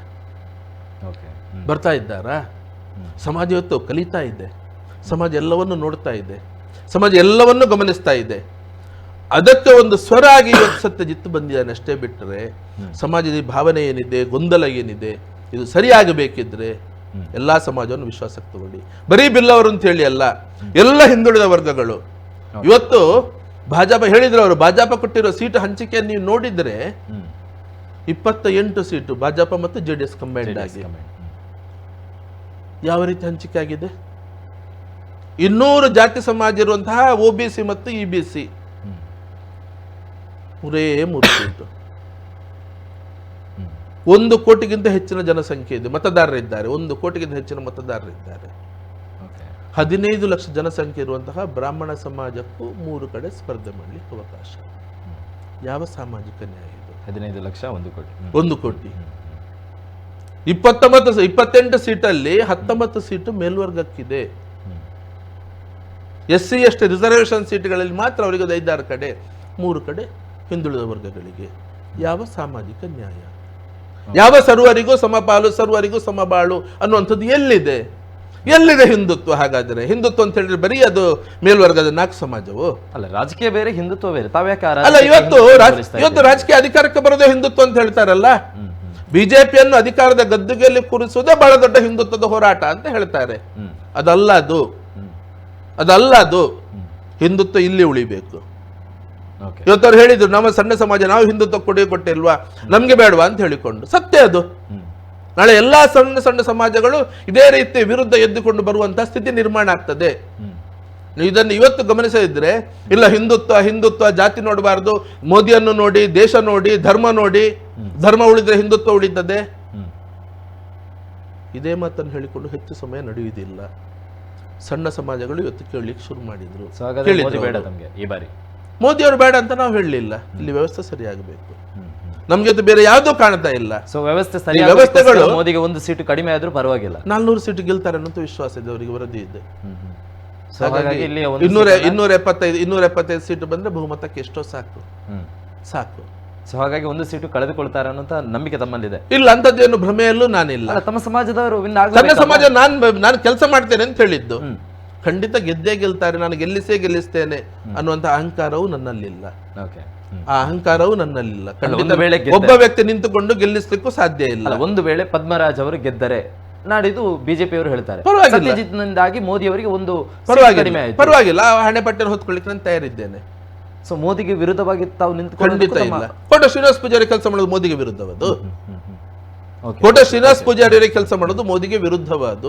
ಸಮಾಜ ಇವತ್ತು ಕಲಿತಾ ಇದೆ, ಸಮಾಜ ಎಲ್ಲವನ್ನು ನೋಡ್ತಾ ಇದೆ, ಸಮಾಜ ಎಲ್ಲವನ್ನು ಗಮನಿಸ್ತಾ ಇದೆ. ಅದಕ್ಕೆ ಒಂದು ಸ್ವರ ಆಗಿ ಇವತ್ತು ಸತ್ಯಜಿತ್ತು ಬಂದಿದ್ದಾನೆ ಅಷ್ಟೇ ಬಿಟ್ಟರೆ ಸಮಾಜದ ಭಾವನೆ ಏನಿದೆ, ಗೊಂದಲ ಏನಿದೆ, ಇದು ಸರಿಯಾಗಬೇಕಿದ್ರೆ ಎಲ್ಲಾ ಸಮಾಜವನ್ನು ವಿಶ್ವಾಸಕ್ಕೆ ತಗೊಳ್ಳಿ. ಬರೀ ಬಿಲ್ಲವರು ಅಂತ ಹೇಳಿ ಅಲ್ಲ, ಎಲ್ಲ ಹಿಂದುಳಿದ ವರ್ಗಗಳು ಇವತ್ತು ಭಾಜಪ ಹೇಳಿದ್ರು. ಅವರು ಭಾಜಪ ಕೊಟ್ಟಿರೋ ಸೀಟು ಹಂಚಿಕೆಯನ್ನು ನೀವು ನೋಡಿದ್ರೆ 28 ಸೀಟು ಭಾಜಪ ಮತ್ತು JDS ಕಂಬೈನ್ಡ್ ಆಗಿ ಯಾವ ರೀತಿ ಹಂಚಿಕೆ ಆಗಿದೆ. 200 ಜಾತಿ ಸಮಾಜ ಇರುವಂತಹ OBC ಮತ್ತು EBC 3 ಸೀಟು. 1 ಕೋಟಿಗಿಂತ ಹೆಚ್ಚಿನ ಜನಸಂಖ್ಯೆ ಇದೆ, ಮತದಾರರಿದ್ದಾರೆ. 1 ಕೋಟಿಗಿಂತ ಹೆಚ್ಚಿನ ಮತದಾರರಿದ್ದಾರೆ. 15 ಲಕ್ಷ ಜನಸಂಖ್ಯೆ ಇರುವಂತಹ ಬ್ರಾಹ್ಮಣ ಸಮಾಜಕ್ಕೂ 3 ಕಡೆ ಸ್ಪರ್ಧೆ ಮಾಡಲಿಕ್ಕೆ ಅವಕಾಶ. ಯಾವ ಸಾಮಾಜಿಕ ನ್ಯಾಯ ಇದು? 15 ಲಕ್ಷ 1 ಕೋಟಿ. 1 ಕೋಟಿ. 28 ಸೀಟಲ್ಲಿ 19 ಸೀಟು ಮೇಲ್ವರ್ಗಕ್ಕಿದೆ. SC ST ರಿಸರ್ವೇಶನ್ ಸೀಟ್ಗಳಲ್ಲಿ ಮಾತ್ರ ಅವರಿಗೆ 5-6 ಕಡೆ, 3 ಕಡೆ ಹಿಂದುಳಿದ ವರ್ಗಗಳಿಗೆ. ಯಾವ ಸಾಮಾಜಿಕ ನ್ಯಾಯ? ಯಾವ ಸರ್ವರಿಗೂ ಸಮಪಾಲು, ಸರ್ವರಿಗೂ ಸಮಬಾಳು ಅನ್ನುವಂಥದ್ದು ಎಲ್ಲಿದೆ? ಹಿಂದುತ್ವ? ಹಾಗಾದ್ರೆ ಹಿಂದುತ್ವ ಅಂತ ಹೇಳಿದ್ರೆ ಬರೀ ಅದು ಮೇಲ್ವರ್ಗದ 4 ಸಮಾಜವು ಅಲ್ಲ, ರಾಜಕೀಯ ಬೇರೆ, ಹಿಂದುತ್ವ ಬೇರೆ. ತಾವ್ಯಾಕೆ ಅಲ್ಲ, ಇವತ್ತು ರಾಜಕೀಯ ಅಧಿಕಾರಕ್ಕೆ ಬರೋದೇ ಹಿಂದುತ್ವ ಅಂತ ಹೇಳ್ತಾರಲ್ಲ. ಬಿಜೆಪಿಯನ್ನು ಅಧಿಕಾರದ ಗದ್ದುಗೆಯಲ್ಲಿ ಕೂರಿಸುವುದೇ ಬಹಳ ದೊಡ್ಡ ಹಿಂದುತ್ವದ ಹೋರಾಟ ಅಂತ ಹೇಳ್ತಾರೆ. ಅದಲ್ಲ ಅದು. ಹಿಂದುತ್ವ ಇಲ್ಲಿ ಉಳಿಬೇಕು. ಇವತ್ತವ್ರು ಹೇಳಿದ್ರು ನಮ್ಮ ಸಣ್ಣ ಸಮಾಜ ನಾವು ಹಿಂದುತ್ವ ಕೊಟ್ಟಿಲ್ವಾ, ನಮ್ಗೆ ಬೇಡವಾ ಅಂತ ಹೇಳಿಕೊಂಡು. ಸತ್ಯ ಅದು. ನಾಳೆ ಎಲ್ಲಾ ಸಣ್ಣ ಸಣ್ಣ ಸಮಾಜಗಳು ಇದೇ ರೀತಿ ವಿರುದ್ಧ ಎದ್ದುಕೊಂಡು ಬರುವಂತಹ ಸ್ಥಿತಿ ನಿರ್ಮಾಣ ಆಗ್ತದೆ. ಇದನ್ನು ಇವತ್ತು ಗಮನಿಸದಿದ್ರೆ ಇಲ್ಲ ಹಿಂದುತ್ವ ಜಾತಿ ನೋಡಬಾರದು, ಮೋದಿಯನ್ನು ನೋಡಿ, ದೇಶ ನೋಡಿ, ಧರ್ಮ ಉಳಿದ್ರೆ ಹಿಂದುತ್ವ ಉಳಿತದೆ. ಇದೇ ಮಾತನ್ನು ಹೇಳಿಕೊಂಡು ಹೆಚ್ಚು ಸಮಯ ನಡೆಯುವುದಿಲ್ಲ. ಸಣ್ಣ ಸಮಾಜಗಳು ಇವತ್ತು ಕೇಳಲಿಕ್ಕೆ ಶುರು ಮಾಡಿದ್ರು. ಮೋದಿ ಅವರು ಬೇಡ ಅಂತ ನಾವು ಹೇಳಲಿಲ್ಲ. ಇಲ್ಲಿ ವ್ಯವಸ್ಥೆ ಸರಿಯಾಗಬೇಕು. ನಮ್ಗೆ ಬೇರೆ ಯಾವುದೂ ಕಾಣ್ತಾ ಇಲ್ಲ. ವ್ಯವಸ್ಥೆಗಳು ಮೋದಿಗೆ 1 ಸೀಟು ಕಡಿಮೆ ಆದ್ರೂ ಪರವಾಗಿಲ್ಲ, 400 ಸೀಟು ಗೆಲ್ತಾರೆ ಅನ್ನೋ ವಿಶ್ವಾಸ ಇದೆ ಅವರಿಗೆ, ವರದಿ ಇದೆ. 275 ಸೀಟು ಬಂದ್ರೆ ಬಹುಮತಕ್ಕೆ ಎಷ್ಟೋ ಸಾಕು. ಸೊ ಹಾಗಾಗಿ 1 ಸೀಟು ಕಳೆದುಕೊಳ್ತಾರೆ ಅನ್ನೋ ನಂಬಿಕೆ ತಮ್ಮಲ್ಲಿದೆ? ಇಲ್ಲ, ಅಂತದ್ದೇನು ಭ್ರಮೆಯಲ್ಲೂ ನಾನಿಲ್ಲ. ತಮ್ಮ ಸಮಾಜದವರು ಸಣ್ಣ ಸಮಾಜ ನಾನು ಕೆಲಸ ಮಾಡ್ತೇನೆ ಅಂತ ಹೇಳಿದ್ದು. ಖಂಡಿತ ಗೆಲ್ತಾರೆ, ನಾನು ಗೆಲ್ಲಿಸ್ತೇನೆ ಅನ್ನುವಂತ ಅಹಂಕಾರವು ನನ್ನಲ್ಲಿಲ್ಲ. ಆ ಅಹಂಕಾರವು ನನ್ನಲ್ಲಿಲ್ಲ. ಒಬ್ಬ ವ್ಯಕ್ತಿ ನಿಂತುಕೊಂಡು ಗೆಲ್ಲಿಸ್ಲಿಕ್ಕೂ ಸಾಧ್ಯ ಇಲ್ಲ. ಒಂದು ವೇಳೆ ಪದ್ಮರಾಜ್ ಅವರು ಗೆದ್ದರೆ ನಾಡಿದ್ದು ಬಿಜೆಪಿ ಅವರು ಹೇಳ್ತಾರೆ ಸತ್ಯಜಿತ್ನಿಂದಾಗಿ ಮೋದಿ ಅವರಿಗೆ 1 ಪರವಾಗಿಲ್ಲ, ಹಣೆ ಪಟ್ಟೆಯನ್ನು ಹೊತ್ಕೊಳ್ಳಿಕ್ಕೆ ನಾನು ತಯಾರಿದ್ದೇನೆ. ಸೊ ಮೋದಿಗೆ ವಿರುದ್ಧವಾಗಿ ತಾವು ಖಂಡಿತ ಇಲ್ಲ. ಕೋಟ ಶ್ರೀನಿವಾಸ್ ಪೂಜಾರಿ ಕೆಲಸ ಮಾಡೋದು ಮೋದಿಗೆ ವಿರುದ್ಧವಾದು. ಕೋಟ ಶ್ರೀನಿವಾಸ್ ಪೂಜಾರಿ ಕೆಲಸ ಮಾಡೋದು ಮೋದಿಗೆ ವಿರುದ್ಧವಾದು.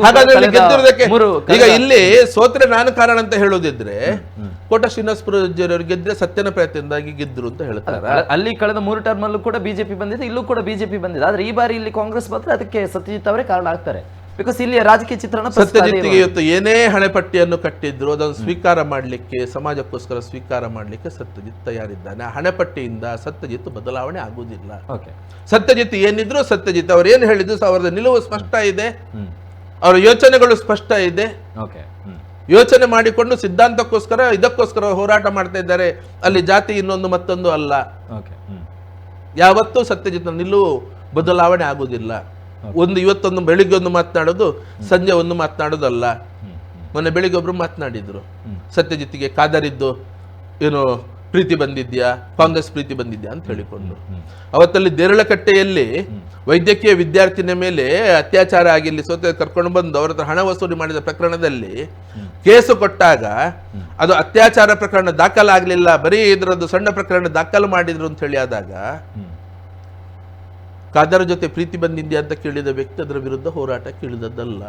ಹಾಗಾದ್ರೆ ಗೆದ್ದಿರೋದಕ್ಕೆ ಈಗ ಇಲ್ಲಿ ಸೋತ್ರೆ ನಾನು ಕಾರಣ ಅಂತ ಹೇಳೋದಿದ್ರೆ ಕೋಟ ಶ್ರೀನಿವಾಸ್ ಪೂಜಾರಿ ಅವರು ಗೆದ್ರೆ ಸತ್ಯನ ಪ್ರಯತ್ನದಿಂದಾಗಿ ಗೆದ್ರು ಅಂತ ಹೇಳ್ತಾರೆ. ಅಲ್ಲಿ ಕಳೆದ 3 ಟರ್ಮ್ ಅಲ್ಲೂ ಕೂಡ ಬಿಜೆಪಿ ಬಂದಿದೆ, ಇಲ್ಲೂ ಕೂಡ ಬಿಜೆಪಿ ಬಂದಿದೆ. ಆದ್ರೆ ಈ ಬಾರಿ ಇಲ್ಲಿ ಕಾಂಗ್ರೆಸ್ ಬಂದ್ರೆ ಅದಕ್ಕೆ ಸತ್ಯಜಿತ್ ಅವರೇ ಕಾರಣ ಆಗ್ತಾರೆ. ಬಿಕಾಸ್ ಇಲ್ಲಿ ರಾಜಕೀಯ ಚಿತ್ರಣ ಸತ್ಯಜಿತ್ಗೆ ಇವತ್ತು ಏನೇ ಹಣೆಪಟ್ಟಿಯನ್ನು ಕಟ್ಟಿದ್ರು ಅದನ್ನು ಸ್ವೀಕಾರ ಮಾಡಲಿಕ್ಕೆ, ಸಮಾಜಕ್ಕೋಸ್ಕರ ಸ್ವೀಕಾರ ಮಾಡಲಿಕ್ಕೆ ಸತ್ಯಜಿತ್ ತಯಾರಿದ್ದಾನೆ. ಆ ಹಣೆಪಟ್ಟಿಯಿಂದ ಸತ್ಯಜಿತ್ ಬದಲಾವಣೆ ಆಗುವುದಿಲ್ಲ. ಸತ್ಯಜಿತ್ ಏನಿದ್ರು ಸತ್ಯಜಿತ್ ಅವ್ರು ಏನು ಹೇಳಿದ್ರು ಅವರ ನಿಲುವು ಸ್ಪಷ್ಟ ಇದೆ, ಅವರ ಯೋಚನೆಗಳು ಸ್ಪಷ್ಟ ಇದೆ. ಯೋಚನೆ ಮಾಡಿಕೊಂಡು ಸಿದ್ಧಾಂತಕ್ಕೋಸ್ಕರ ಇದಕ್ಕೋಸ್ಕರ ಹೋರಾಟ ಮಾಡ್ತಾ ಇದ್ದಾರೆ. ಅಲ್ಲಿ ಜಾತಿ ಇನ್ನೊಂದು ಮತ್ತೊಂದು ಅಲ್ಲ. ಯಾವತ್ತೂ ಸತ್ಯಜಿತ್ನ ನಿಲುವು ಬದಲಾವಣೆ ಆಗುವುದಿಲ್ಲ. ಇವತ್ತೊಂದು ಬೆಳಿಗ್ಗೆ ಒಂದು ಮಾತನಾಡೋದು, ಸಂಜೆ ಒಂದು ಮಾತನಾಡೋದಲ್ಲ. ಮೊನ್ನೆ ಬೆಳಿಗ್ಗೆ ಒಬ್ರು ಮಾತನಾಡಿದ್ರು, ಸತ್ಯಜಿತ್ಗೆ ಕಾದರಿದ್ದು ಏನು ಪ್ರೀತಿ ಬಂದಿದ್ಯಾ, ಕಾಂಗ್ರೆಸ್ ಪ್ರೀತಿ ಬಂದಿದ್ಯಾ ಅಂತ ಹೇಳಿಕೊಂಡು. ಅವತ್ತಲ್ಲಿ ದೇರಳಕಟ್ಟೆಯಲ್ಲಿ ವೈದ್ಯಕೀಯ ವಿದ್ಯಾರ್ಥಿನ ಮೇಲೆ ಅತ್ಯಾಚಾರ ಆಗಿ ಇಲ್ಲಿ ಕರ್ಕೊಂಡು ಬಂದು ಅವರ ಹತ್ರ ಹಣ ವಸೂಲಿ ಮಾಡಿದ ಪ್ರಕರಣದಲ್ಲಿ ಕೇಸು ಕೊಟ್ಟಾಗ ಅದು ಅತ್ಯಾಚಾರ ಪ್ರಕರಣ ದಾಖಲಾಗಲಿಲ್ಲ, ಬರೀ ಇದರದ್ದು ಸಣ್ಣ ಪ್ರಕರಣ ದಾಖಲು ಮಾಡಿದ್ರು ಅಂತ ಹೇಳಿ ಆದಾಗ ಕಾದರ್ ಜೊತೆ ಪ್ರೀತಿ ಬಂದಿದ್ಯಾ ಅಂತ ಕೇಳಿದ ವ್ಯಕ್ತಿ ಅದರ ವಿರುದ್ಧ ಹೋರಾಟಕ್ಕೆ ಇಳಿದದ್ದಲ್ಲ.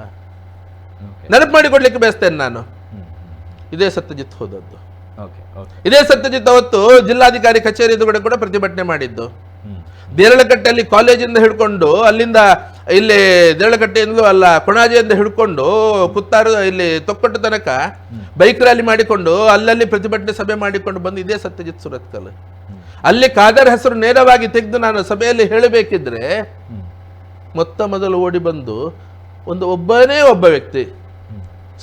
ನೆನಪು ಮಾಡಿಕೊಡ್ಲಿಕ್ಕೆ ಬಯಸ್ತೇನೆ ನಾನು. ಇದೇ ಸತ್ಯಜಿತ್ ಹೋದದ್ದು. ಇದೇ ಸತ್ಯಜಿತ್ ಅವತ್ತು ಜಿಲ್ಲಾಧಿಕಾರಿ ಕಚೇರಿ ಎದುರುಗಡೆ ಕೂಡ ಪ್ರತಿಭಟನೆ ಮಾಡಿದ್ದು. ದೇರಳಕಟ್ಟೆಯಲ್ಲಿ ಕಾಲೇಜಿಂದ ಹಿಡ್ಕೊಂಡು ಅಲ್ಲಿಂದ ಇಲ್ಲಿ ದೇರಳಕಟ್ಟೆಯಿಂದಲೂ ಅಲ್ಲ ಕೊಣಾಜೆಯಿಂದ ಹಿಡ್ಕೊಂಡು ಪುತ್ತಾರು ಇಲ್ಲಿ ತೊಕ್ಕೊಟ್ಟು ತನಕ ಬೈಕ್ ರ್ಯಾಲಿ ಮಾಡಿಕೊಂಡು ಅಲ್ಲಲ್ಲಿ ಪ್ರತಿಭಟನೆ ಸಭೆ ಮಾಡಿಕೊಂಡು ಬಂದು ಇದೇ ಸತ್ಯಜಿತ್ ಸುರತ್ಕಲ್. ಅಲ್ಲಿ ಕಾದರ್ ಹೆಸರು ನೇರವಾಗಿ ತೆಗೆದು ನಾನು ಸಭೆಯಲ್ಲಿ ಹೇಳಬೇಕಿದ್ರೆ ಮೊದಲು ಓಡಿ ಬಂದು ಒಬ್ಬನೇ ಒಬ್ಬ ವ್ಯಕ್ತಿ,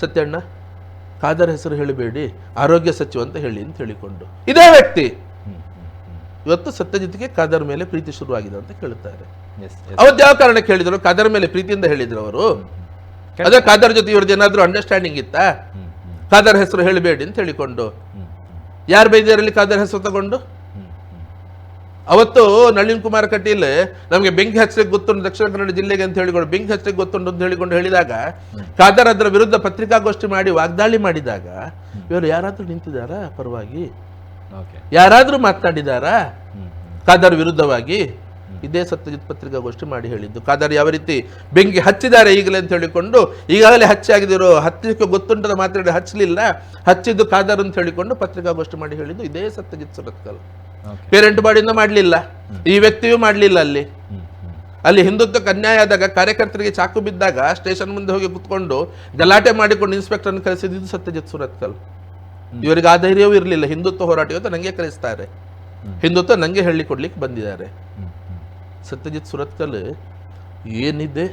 ಸತ್ಯಣ್ಣ ಕಾದರ್ ಹೆಸರು ಹೇಳಬೇಡಿ, ಆರೋಗ್ಯ ಸಚಿವ ಅಂತ ಹೇಳಿ ಅಂತ ಹೇಳಿಕೊಂಡು ಇದೇ ವ್ಯಕ್ತಿ ಇವತ್ತು ಸತ್ಯಜಿತ್ಗೆ ಕಾದರ್ ಮೇಲೆ ಪ್ರೀತಿ ಶುರುವಾಗಿದೆ ಅಂತ ಕೇಳುತ್ತಾರೆ. ಅವತ್ತು ಯಾವ ಕಾರಣ ಕೇಳಿದ್ರು? ಕಾದರ್ ಮೇಲೆ ಪ್ರೀತಿಯಿಂದ ಹೇಳಿದ್ರು ಅವರು. ಅದೇ ಕಾದರ್ ಜೊತೆ ಇವ್ರದ್ದು ಏನಾದ್ರು ಅಂಡರ್ಸ್ಟ್ಯಾಂಡಿಂಗ್ ಇತ್ತಾ? ಕಾದರ್ ಹೆಸರು ಹೇಳಬೇಡಿ ಅಂತ ಹೇಳಿಕೊಂಡು ಯಾರು ಬೈದ್ಯರಲ್ಲಿ ಕಾದರ್ ಹೆಸರು ತಗೊಂಡು? ಅವತ್ತು ನಳಿನ್ ಕುಮಾರ್ ಕಟೀಲ್ ನಮಗೆ ಬೆಂಕಿ ಹಚ್ಚಲಿಕ್ಕೆ ಗೊತ್ತುಂಟು ದಕ್ಷಿಣ ಕನ್ನಡ ಜಿಲ್ಲೆಗೆ ಅಂತ ಹೇಳಿಕೊಂಡು ಬೆಂಕಿ ಹಚ್ಚಲಿಕ್ಕೆ ಗೊತ್ತುಂಟು ಅಂತ ಹೇಳಿಕೊಂಡು ಹೇಳಿದಾಗ ಕಾದರ್ ಅದರ ವಿರುದ್ಧ ಪತ್ರಿಕಾಗೋಷ್ಠಿ ಮಾಡಿ ವಾಗ್ದಾಳಿ ಮಾಡಿದಾಗ ಇವರು ಯಾರಾದ್ರೂ ನಿಂತಿದ್ದಾರಾ ಪರವಾಗಿ? ಯಾರಾದ್ರೂ ಮಾತನಾಡಿದಾರಾ ಕಾದರ್ ವಿರುದ್ಧವಾಗಿ? ಇದೇ ಸತ್ಯಜಿತ್ ಪತ್ರಿಕಾಗೋಷ್ಠಿ ಮಾಡಿ ಹೇಳಿದ್ದು. ಕಾದರ್ ಯಾವ ರೀತಿ ಬೆಂಕಿ ಹಚ್ಚಿದ್ದಾರೆ ಈಗಲೇ ಅಂತ ಹೇಳಿಕೊಂಡು, ಈಗಾಗಲೇ ಹಚ್ಚಾಗಿದ್ರು, ಹಚ್ಚಲಿಕ್ಕೆ ಗೊತ್ತುಂಟದ ಮಾತಾಡಿ ಹಚ್ಚಲಿಲ್ಲ, ಹಚ್ಚಿದ್ದು ಕಾದರ್ ಅಂತ ಹೇಳಿಕೊಂಡು ಪತ್ರಿಕಾಗೋಷ್ಠಿ ಮಾಡಿ ಹೇಳಿದ್ದು ಇದೇ ಸತ್ಯಜಿತ್ ಸುರತ್ಕಲ್. ಪೇರೆಂಟ್ ಬಾಡಿಯಿಂದ ಮಾಡಲಿಲ್ಲ, ಈ ವ್ಯಕ್ತಿಯೂ ಮಾಡಲಿಲ್ಲ. ಅಲ್ಲಿ ಹಿಂದುತ್ವಕ್ಕೆ ಅನ್ಯಾಯ ಆದಾಗ ಕಾರ್ಯಕರ್ತರಿಗೆ ಚಾಕು ಬಿದ್ದಾಗ ಸ್ಟೇಷನ್ ಮುಂದೆ ಹೋಗಿ ಕುತ್ಕೊಂಡು ಗಲಾಟೆ ಮಾಡಿಕೊಂಡು ಇನ್ಸ್ಪೆಕ್ಟರ್ ಕರೆಸಿದ್ದು ಸತ್ಯಜಿತ್ ಸುರತ್ಕಲ್. ಇವರಿಗೆ ಆ ಧೈರ್ಯವೂ ಇರಲಿಲ್ಲ. ಹಿಂದುತ್ವ ಹೋರಾಟ ಇವತ್ತು ನಂಗೆ ಕರೆಸ್ತಾರೆ, ಹಿಂದುತ್ವ ನಂಗೆ ಹೇಳಿ ಕೊಡ್ಲಿಕ್ಕೆ ಬಂದಿದ್ದಾರೆ. ಸತ್ಯಜಿತ್ ಸುರತ್ಕಲ್ ಏನಿದೆ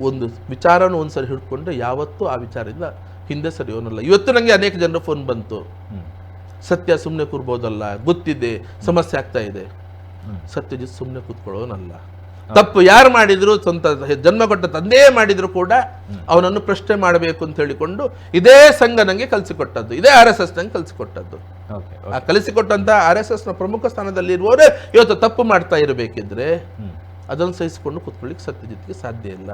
ಒಂದು ವಿಚಾರನೂ ಒಂದ್ಸರಿ ಹಿಡ್ಕೊಂಡ್ರೆ ಯಾವತ್ತೂ ಆ ವಿಚಾರದಿಂದ ಹಿಂದೆ ಸರಿಯೋನಲ್ಲ. ಇವತ್ತು ನನಗೆ ಅನೇಕ ಜನರ ಫೋನ್ ಬಂತು, ಸತ್ಯ ಸುಮ್ಮನೆ ಕೂರ್ಬೋದಲ್ಲ, ಗೊತ್ತಿದೆ ಸಮಸ್ಯೆ ಆಗ್ತಾ ಇದೆ. ಸತ್ಯಜಿತ್ ಸುಮ್ಮನೆ ಕೂತ್ಕೊಳ್ಳೋನಲ್ಲ. ತಪ್ಪು ಯಾರು ಮಾಡಿದ್ರು, ಸ್ವಂತ ಜನ್ಮ ಕೊಟ್ಟ ತಂದೆಯೇ ಮಾಡಿದ್ರು ಕೂಡ ಅವನನ್ನು ಪ್ರಶ್ನೆ ಮಾಡಬೇಕು ಅಂತ ಹೇಳಿಕೊಂಡು ಇದೇ ಸಂಘ ನಂಗೆ ಕಲಿಸಿಕೊಟ್ಟದ್ದು, ಇದೇ RSS ನಂಗೆ ಕಲಿಸಿಕೊಟ್ಟದ್ದು. ಆ ಕಲಿಸಿಕೊಟ್ಟಂತ RSS ನ ಪ್ರಮುಖ ಸ್ಥಾನದಲ್ಲಿ ಇರುವವರೇ ಇವತ್ತು ತಪ್ಪು ಮಾಡ್ತಾ ಇರಬೇಕಿದ್ರೆ ಅದನ್ನು ಸಹಿಸಿಕೊಂಡು ಕೂತ್ಕೊಳ್ಳಿಕ್ಕೆ ಸತ್ಯಜಿತ್ಗೆ ಸಾಧ್ಯ ಇಲ್ಲ.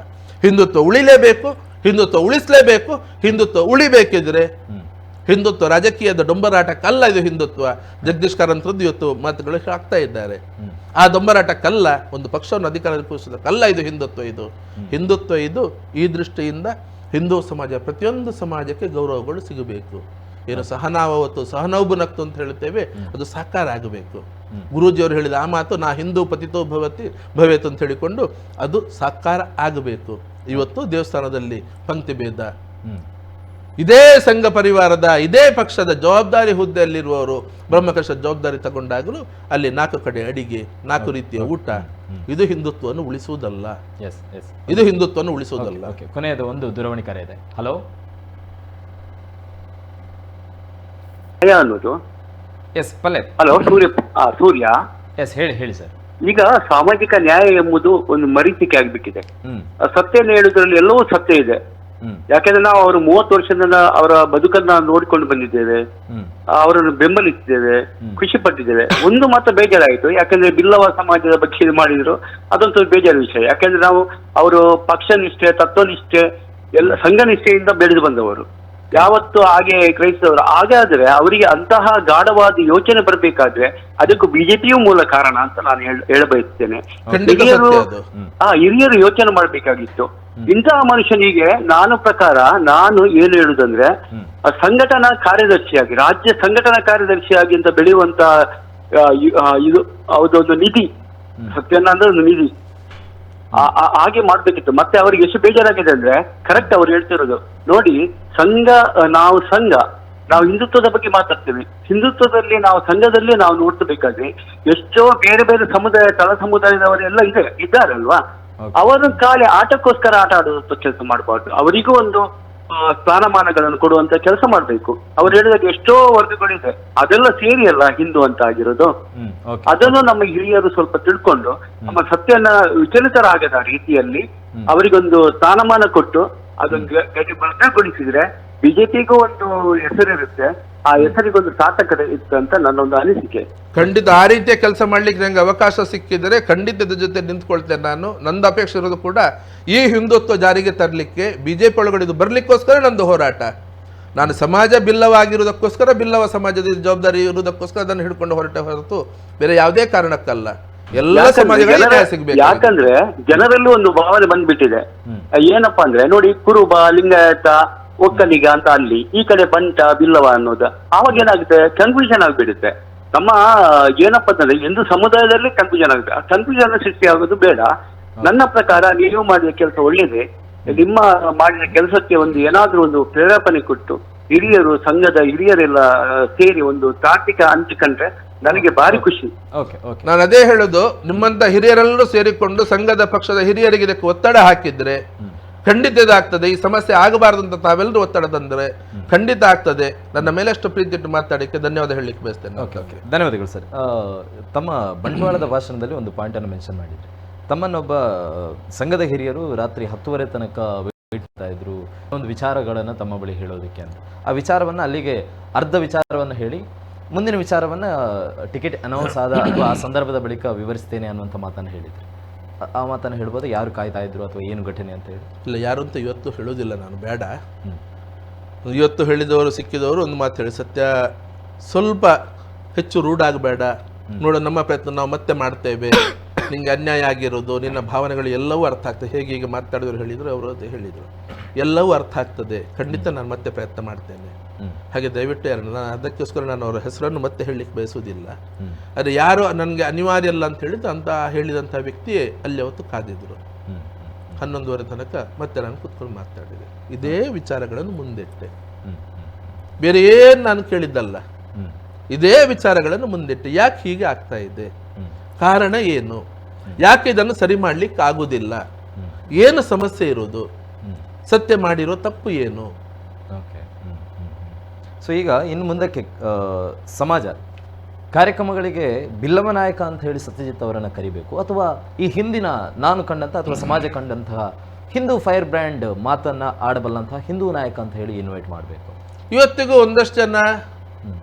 ಹಿಂದುತ್ವ ಉಳಿಲೇಬೇಕು, ಹಿಂದುತ್ವ ಉಳಿಸಲೇಬೇಕು. ಹಿಂದುತ್ವ ಉಳಿಬೇಕಿದ್ರೆ ಹಿಂದುತ್ವ ರಾಜಕೀಯದ ಡೊಂಬರಾಟಕ್ಕಲ್ಲ ಇದು ಹಿಂದುತ್ವ. ಜಗದೀಶ್ ಕಾರಂತರದ್ದು ಇವತ್ತು ಮಾತುಗಳು ಆಗ್ತಾ ಇದ್ದಾರೆ. ಆ ಡೊಂಬರಾಟಕ್ಕಲ್ಲ, ಒಂದು ಪಕ್ಷವನ್ನು ಅಧಿಕಾರದಲ್ಲಿ ಕೂರಿಸೋದಕ್ಕಲ್ಲ ಇದು ಹಿಂದುತ್ವ. ಇದು ಹಿಂದುತ್ವ ಇದು ಈ ದೃಷ್ಟಿಯಿಂದ ಹಿಂದೂ ಸಮಾಜ ಪ್ರತಿಯೊಂದು ಸಮಾಜಕ್ಕೆ ಗೌರವಗಳು ಸಿಗಬೇಕು. ಏನು ಸಹನಾವತ್ತು ಸಹನೌಬುನಕ್ತು ಅಂತ ಹೇಳುತ್ತೇವೆ, ಅದು ಸಾಕಾರ ಆಗಬೇಕು. ಗುರೂಜಿಯವರು ಹೇಳಿದ ಆ ಮಾತು, ನಾ ಹಿಂದೂ ಪತಿತೋ ಭವೇತ್ ಅಂತ ಹೇಳಿಕೊಂಡು ಅದು ಸಾಕಾರ ಆಗಬೇಕು. ಇವತ್ತು ದೇವಸ್ಥಾನದಲ್ಲಿ ಪಂಕ್ತಿ ಭೇದ, ಇದೇ ಸಂಘ ಪರಿವಾರದ ಇದೇ ಪಕ್ಷದ ಜವಾಬ್ದಾರಿ ಹುದ್ದೆಯಲ್ಲಿರುವವರು ಬ್ರಹ್ಮಕರ್ಷ ಜವಾಬ್ದಾರಿ ತಗೊಂಡಾಗಲೂ ಅಲ್ಲಿ 4 ಕಡೆ ಅಡಿಗೆ, 4 ರೀತಿಯ ಊಟ, ಇದು ಹಿಂದುತ್ವವನ್ನು ಉಳಿಸುವುದಲ್ಲ. ಇದು ಹಿಂದುತ್ವವನ್ನು ಉಳಿಸುವುದಲ್ಲ. ಕೊನೆಯದು ಒಂದು ದೂರವಾಣಿ ಕರೆ ಇದೆ. ಹಲೋ, ಅನ್ನೋದು ಪಲ್ಲೆ. ಹಲೋ, ಸೂರ್ಯ. ಹೇಳಿ ಸರ್. ಈಗ ಸಾಮಾಜಿಕ ನ್ಯಾಯ ಎಂಬುದು ಒಂದು ಮರೀತಿಕೆ ಆಗ್ಬಿಟ್ಟಿದೆ. ಸತ್ಯನ ಹೇಳುದ್ರಲ್ಲಿ ಎಲ್ಲವೂ ಸತ್ಯ ಇದೆ. ಯಾಕೆಂದ್ರೆ ನಾವು ಅವರು 30 ವರ್ಷದಿಂದ ಅವರ ಬದುಕನ್ನ ನೋಡಿಕೊಂಡು ಬಂದಿದ್ದೇವೆ, ಅವರನ್ನು ಬೆಂಬಲಿಸಿದ್ದೇವೆ, ಖುಷಿ ಪಟ್ಟಿದ್ದೇವೆ. ಒಂದು ಮಾತ್ರ ಬೇಜಾರಾಯಿತು, ಯಾಕಂದ್ರೆ ಬಿಲ್ಲವ ಸಮಾಜದ ಬಗ್ಗೆ ಇದು ಮಾಡಿದ್ರು, ಅದೊಂದು ಸ್ವಲ್ಪ ಬೇಜಾರ ವಿಷಯ. ಯಾಕಂದ್ರೆ ನಾವು ಅವರು ಪಕ್ಷ ನಿಷ್ಠೆ, ತತ್ವನಿಷ್ಠೆ, ಎಲ್ಲ ಸಂಘನಿಷ್ಠೆಯಿಂದ ಬೆಳೆದು ಬಂದವರು, ಯಾವತ್ತು ಹಾಗೆ ಕ್ರೈಸ್ತವರು. ಹಾಗಾದ್ರೆ ಅವರಿಗೆ ಅಂತಹ ಗಾಢವಾದ ಯೋಚನೆ ಬರಬೇಕಾದ್ರೆ ಅದಕ್ಕೂ ಬಿಜೆಪಿಯೂ ಮೂಲ ಕಾರಣ ಅಂತ ನಾನು ಹೇಳಬಯಸ್ತೇನೆ. ಹಿರಿಯರು ಯೋಚನೆ ಮಾಡಬೇಕಾಗಿತ್ತು. ಇಂತಹ ಮನುಷ್ಯನಿಗೆ ನಾನು ಏನು ಹೇಳುದಂದ್ರೆ, ಸಂಘಟನಾ ಕಾರ್ಯದರ್ಶಿಯಾಗಿ, ರಾಜ್ಯ ಸಂಘಟನಾ ಕಾರ್ಯದರ್ಶಿಯಾಗಿ ಅಂತ ಬೆಳೆಯುವಂತ ಇದು ಅದೊಂದು ನಿಧಿ, ಸತ್ಯನ ಅಂದ್ರೆ ಒಂದು ನಿಧಿ, ಹಾಗೆ ಮಾಡ್ಬೇಕಿತ್ತು. ಮತ್ತೆ ಅವ್ರಿಗೆ ಎಷ್ಟು ಬೇಜಾರಾಗಿದೆ ಅಂದ್ರೆ, ಕರೆಕ್ಟ್ ಅವ್ರು ಹೇಳ್ತಿರೋದು ನೋಡಿ, ನಾವು ಹಿಂದುತ್ವದ ಬಗ್ಗೆ ಮಾತಾಡ್ತೇವೆ. ಹಿಂದುತ್ವದಲ್ಲಿ ನಾವು ಸಂಘದಲ್ಲಿ ನಾವು ನೋಡ್ತಬೇಕಾದ್ರೆ ಎಷ್ಟೋ ಬೇರೆ ಬೇರೆ ಸಮುದಾಯ, ತಳ ಸಮುದಾಯದವರೆಲ್ಲ ಇದ್ದಾರಲ್ವಾ, ಅವರ ಖಾಲಿ ಆಟಕ್ಕೋಸ್ಕರ ಆಟ ಆಡುವಂತ ಕೆಲಸ ಮಾಡಬಾರ್ದು. ಅವರಿಗೂ ಒಂದು ಸ್ಥಾನಮಾನಗಳನ್ನು ಕೊಡುವಂತ ಕೆಲಸ ಮಾಡ್ಬೇಕು. ಅವ್ರು ಹೇಳಿದಾಗ ಎಷ್ಟೋ ವರ್ಗಗಳಿದೆ, ಅದೆಲ್ಲ ಸೇರಿ ಅಲ್ಲ ಹಿಂದೂ ಅಂತ ಆಗಿರೋದು. ಅದನ್ನು ನಮ್ಮ ಹಿರಿಯರು ಸ್ವಲ್ಪ ತಿಳ್ಕೊಂಡು ನಮ್ಮ ಸತ್ಯನ ವಿಚಲಿತರಾಗದ ರೀತಿಯಲ್ಲಿ ಅವರಿಗೊಂದು ಸ್ಥಾನಮಾನ ಕೊಟ್ಟು ಅದೊಂದು ಭದ್ರಗೊಳಿಸಿದ್ರೆ ಬಿಜೆಪಿಗೂ ಒಂದು ಹೆಸರಿರುತ್ತೆ, ಆ ಹೆಸರಿಗೊಂದು ಸಾರ್ಥಕತೆ ಇತ್ತು ಅಂತ ನನ್ನ ಒಂದು ಅನಿಸಿಕೆ. ಖಂಡಿತ ಆ ರೀತಿಯ ಕೆಲಸ ಮಾಡ್ಲಿಕ್ಕೆ ನಂಗೆ ಅವಕಾಶ ಸಿಕ್ಕಿದರೆ ಖಂಡಿತ ಇದ್ರ ಜೊತೆ ನಿಂತ್ಕೊಳ್ತೇನೆ ನಾನು. ನಂದು ಅಪೇಕ್ಷೆ ಇರೋದು ಕೂಡ ಈ ಹಿಂದುತ್ವ ಜಾರಿಗೆ ತರಲಿಕ್ಕೆ ಬಿಜೆಪಿ ಒಳಗಡೆ ಇದು ಬರ್ಲಿಕ್ಕೋಸ್ಕರ ನಂದು ಹೋರಾಟ. ನಾನು ಸಮಾಜ ಬಿಲ್ಲವಾಗಿರುವುದಕ್ಕೋಸ್ಕರ, ಬಿಲ್ಲವ ಸಮಾಜದ ಜವಾಬ್ದಾರಿ ಇರುವುದಕ್ಕೋಸ್ಕರ ಅದನ್ನು ಹಿಡ್ಕೊಂಡು ಹೊರತು ಬೇರೆ ಯಾವುದೇ ಕಾರಣಕ್ಕಲ್ಲ. ಎಲ್ಲ ಸಮಾಜಗಳಿಗೆ ನ್ಯಾಯ ಸಿಗ್ಬೇಕು. ಯಾಕಂದ್ರೆ ಜನರಲ್ಲೂ ಒಂದು ಭಾವನೆ ಬಂದ್ಬಿಟ್ಟಿದೆ. ಏನಪ್ಪಾ ಅಂದ್ರೆ ನೋಡಿ, ಕುರುಬ, ಲಿಂಗಾಯತ, ಒಕ್ಕಲಿಗ ಅಂತ ಅಲ್ಲಿ, ಈ ಕಡೆ ಬಂಟ, ಬಿಲ್ಲವ ಅನ್ನೋದು. ಆವಾಗ ಏನಾಗುತ್ತೆ, ಕನ್ಫ್ಯೂಷನ್ ಆಗ್ಬಿಡುತ್ತೆ. ನಮ್ಮ ಏನಪ್ಪಾ ಅಂತಂದ್ರೆ ಎಂದು ಸಮುದಾಯದಲ್ಲಿ ಕನ್ಫ್ಯೂಷನ್ ಆಗುತ್ತೆ. ಆ ಕನ್ಫ್ಯೂಷನ್ ಸೃಷ್ಟಿ ಆಗೋದು ಬೇಡ. ನನ್ನ ಪ್ರಕಾರ ನೀವು ಮಾಡಿದ ಕೆಲಸ ಒಳ್ಳೇದೇ. ನಿಮ್ಮ ಮಾಡಿದ ಕೆಲಸಕ್ಕೆ ಒಂದು ಏನಾದ್ರೂ ಒಂದು ಪ್ರೇರೇಪಣೆ ಕೊಟ್ಟು ಹಿರಿಯರು, ಸಂಘದ ಹಿರಿಯರೆಲ್ಲ ಸೇರಿ ಒಂದು ತಾರ್ಕಿಕ ಹಂಚಿಕೊಂಡ್ರೆ ನನಗೆ ಭಾರಿ ಖುಷಿ. ನಾನು ಅದೇ ಹೇಳುದು, ನಿಮ್ಮಂತ ಹಿರಿಯರೆಲ್ಲರೂ ಸೇರಿಕೊಂಡು ಸಂಘದ ಪಕ್ಷದ ಹಿರಿಯರಿಗೆ ಇದಕ್ಕೆ ಒತ್ತಡ ಹಾಕಿದ್ರೆ ಖಂಡಿತ ಇದಾಗ್ತದೆ. ಈ ಸಮಸ್ಯೆ ಆಗಬಾರದು ಅಂತ ತಾವೆಲ್ಲರೂ ಒತ್ತಡ ತಂದ್ರೆ ಖಂಡಿತ ಆಗ್ತದೆ. ನನ್ನ ಮೇಲೆ ಅಷ್ಟು ಪ್ರೀತಿ ಇಟ್ಟು ಮಾತಾಡಕ್ಕೆ ಧನ್ಯವಾದ ಹೇಳಲಿಕ್ಕೆ ಬಯಸ್ತೇನೆ. ಧನ್ಯವಾದಗಳು ಸರ್. ತಮ್ಮ ಬಂಟ್ವಾಳದ ಭಾಷಣದಲ್ಲಿ ಒಂದು ಪಾಯಿಂಟ್ ಅನ್ನು ಮೆನ್ಷನ್ ಮಾಡಿದ್ರಿ. ತಮ್ಮನ್ನೊಬ್ಬ ಸಂಘದ ಹಿರಿಯರು ರಾತ್ರಿ 10:30 ತನಕ ಇಡ್ತಾ ಇದ್ರು ಒಂದು ವಿಚಾರಗಳನ್ನ ತಮ್ಮ ಬಳಿ ಹೇಳೋದಕ್ಕೆ ಅಂತ. ಆ ವಿಚಾರವನ್ನ ಅಲ್ಲಿಗೆ ಅರ್ಧ ವಿಚಾರವನ್ನು ಹೇಳಿ ಮುಂದಿನ ವಿಚಾರವನ್ನ ಟಿಕೆಟ್ ಅನೌನ್ಸ್ ಆದ ಅಥವಾ ಆ ಸಂದರ್ಭದ ಬಳಿಕ ವಿವರಿಸ್ತೇನೆ ಅನ್ನುವಂಥ ಮಾತನ್ನು ಹೇಳಿದ್ರು. ಆ ಮಾತನ್ನು ಹೇಳ್ಬೋದು, ಯಾರು ಕಾಯ್ತಾ ಇದ್ರು ಅಥವಾ ಏನು ಘಟನೆ ಅಂತ ಹೇಳಿ? ಇಲ್ಲ, ಯಾರು ಅಂತ ಇವತ್ತು ಹೇಳೋದಿಲ್ಲ ನಾನು, ಬೇಡ. ಇವತ್ತು ಹೇಳಿದವರು ಸಿಕ್ಕಿದವರು ಒಂದು ಮಾತು ಹೇಳಿ, ಸತ್ಯ ಸ್ವಲ್ಪ ಹೆಚ್ಚು ರೂಢ್ ಆಗಬೇಡ, ನೋಡು ನಮ್ಮ ಪ್ರಯತ್ನ ನಾವು ಮತ್ತೆ ಮಾಡ್ತೇವೆ, ನಿಂಗೆ ಅನ್ಯಾಯ ಆಗಿರೋದು, ನಿನ್ನ ಭಾವನೆಗಳು ಎಲ್ಲವೂ ಅರ್ಥ ಆಗ್ತದೆ. ಹೇಗೆ ಈಗ ಮಾತಾಡಿದ್ರು ಹೇಳಿದ್ರು, ಅವರು ಅದೇ ಹೇಳಿದರು, ಎಲ್ಲವೂ ಅರ್ಥ ಆಗ್ತದೆ, ಖಂಡಿತ ನಾನು ಮತ್ತೆ ಪ್ರಯತ್ನ ಮಾಡ್ತೇನೆ. ಹಾಗೆ ದಯವಿಟ್ಟು ಯಾರು, ನಾನು ಅದಕ್ಕೋಸ್ಕರ ನಾನು ಅವರ ಹೆಸರನ್ನು ಮತ್ತೆ ಹೇಳಲಿಕ್ಕೆ ಬಯಸುವುದಿಲ್ಲ. ಆದರೆ ಯಾರು ನನಗೆ ಅನಿವಾರ್ಯ ಅಲ್ಲ ಅಂತ ಹೇಳಿದ್ದು ಅಂತ ಹೇಳಿದಂಥ ವ್ಯಕ್ತಿಯೇ ಅಲ್ಲಿ ಅವತ್ತು ಕಾದಿದ್ರು 11:30 ತನಕ. ಮತ್ತೆ ನಾನು ಕೂತ್ಕೊಂಡು ಮಾತಾಡಿದೆ, ಇದೇ ವಿಚಾರಗಳನ್ನು ಮುಂದಿಟ್ಟೆ, ಬೇರೆ ಏನು ನಾನು ಕೇಳಿದ್ದಲ್ಲ, ಇದೇ ವಿಚಾರಗಳನ್ನು ಮುಂದಿಟ್ಟೆ. ಯಾಕೆ ಹೀಗೆ ಆಗ್ತಾ ಇದೆ, ಕಾರಣ ಏನು, ಯಾಕೆ ಇದನ್ನು ಸರಿ ಮಾಡ್ಲಿಕ್ಕೆ ಆಗುವುದಿಲ್ಲ, ಏನು ಸಮಸ್ಯೆ ಇರೋದು, ಸತ್ಯ ಮಾಡಿರೋ ತಪ್ಪು ಏನು. ಸೊ ಈಗ ಇನ್ನು ಮುಂದಕ್ಕೆ ಸಮಾಜ ಕಾರ್ಯಕ್ರಮಗಳಿಗೆ ಬಿಲ್ಲವ ನಾಯಕ ಅಂತ ಹೇಳಿ ಸತ್ಯಜಿತ್ ಅವರನ್ನು ಕರಿಬೇಕು, ಅಥವಾ ಈ ಹಿಂದಿನ ನಾನು ಕಂಡಂಥ ಅಥವಾ ಸಮಾಜ ಕಂಡಂತಹ ಹಿಂದೂ ಫೈರ್ ಬ್ರ್ಯಾಂಡ್ ಮಾತನ್ನ ಆಡಬಲ್ಲಂತಹ ಹಿಂದೂ ನಾಯಕ ಅಂತ ಹೇಳಿ ಇನ್ವೈಟ್ ಮಾಡಬೇಕು? ಇವತ್ತಿಗೂ ಒಂದಷ್ಟು ಜನ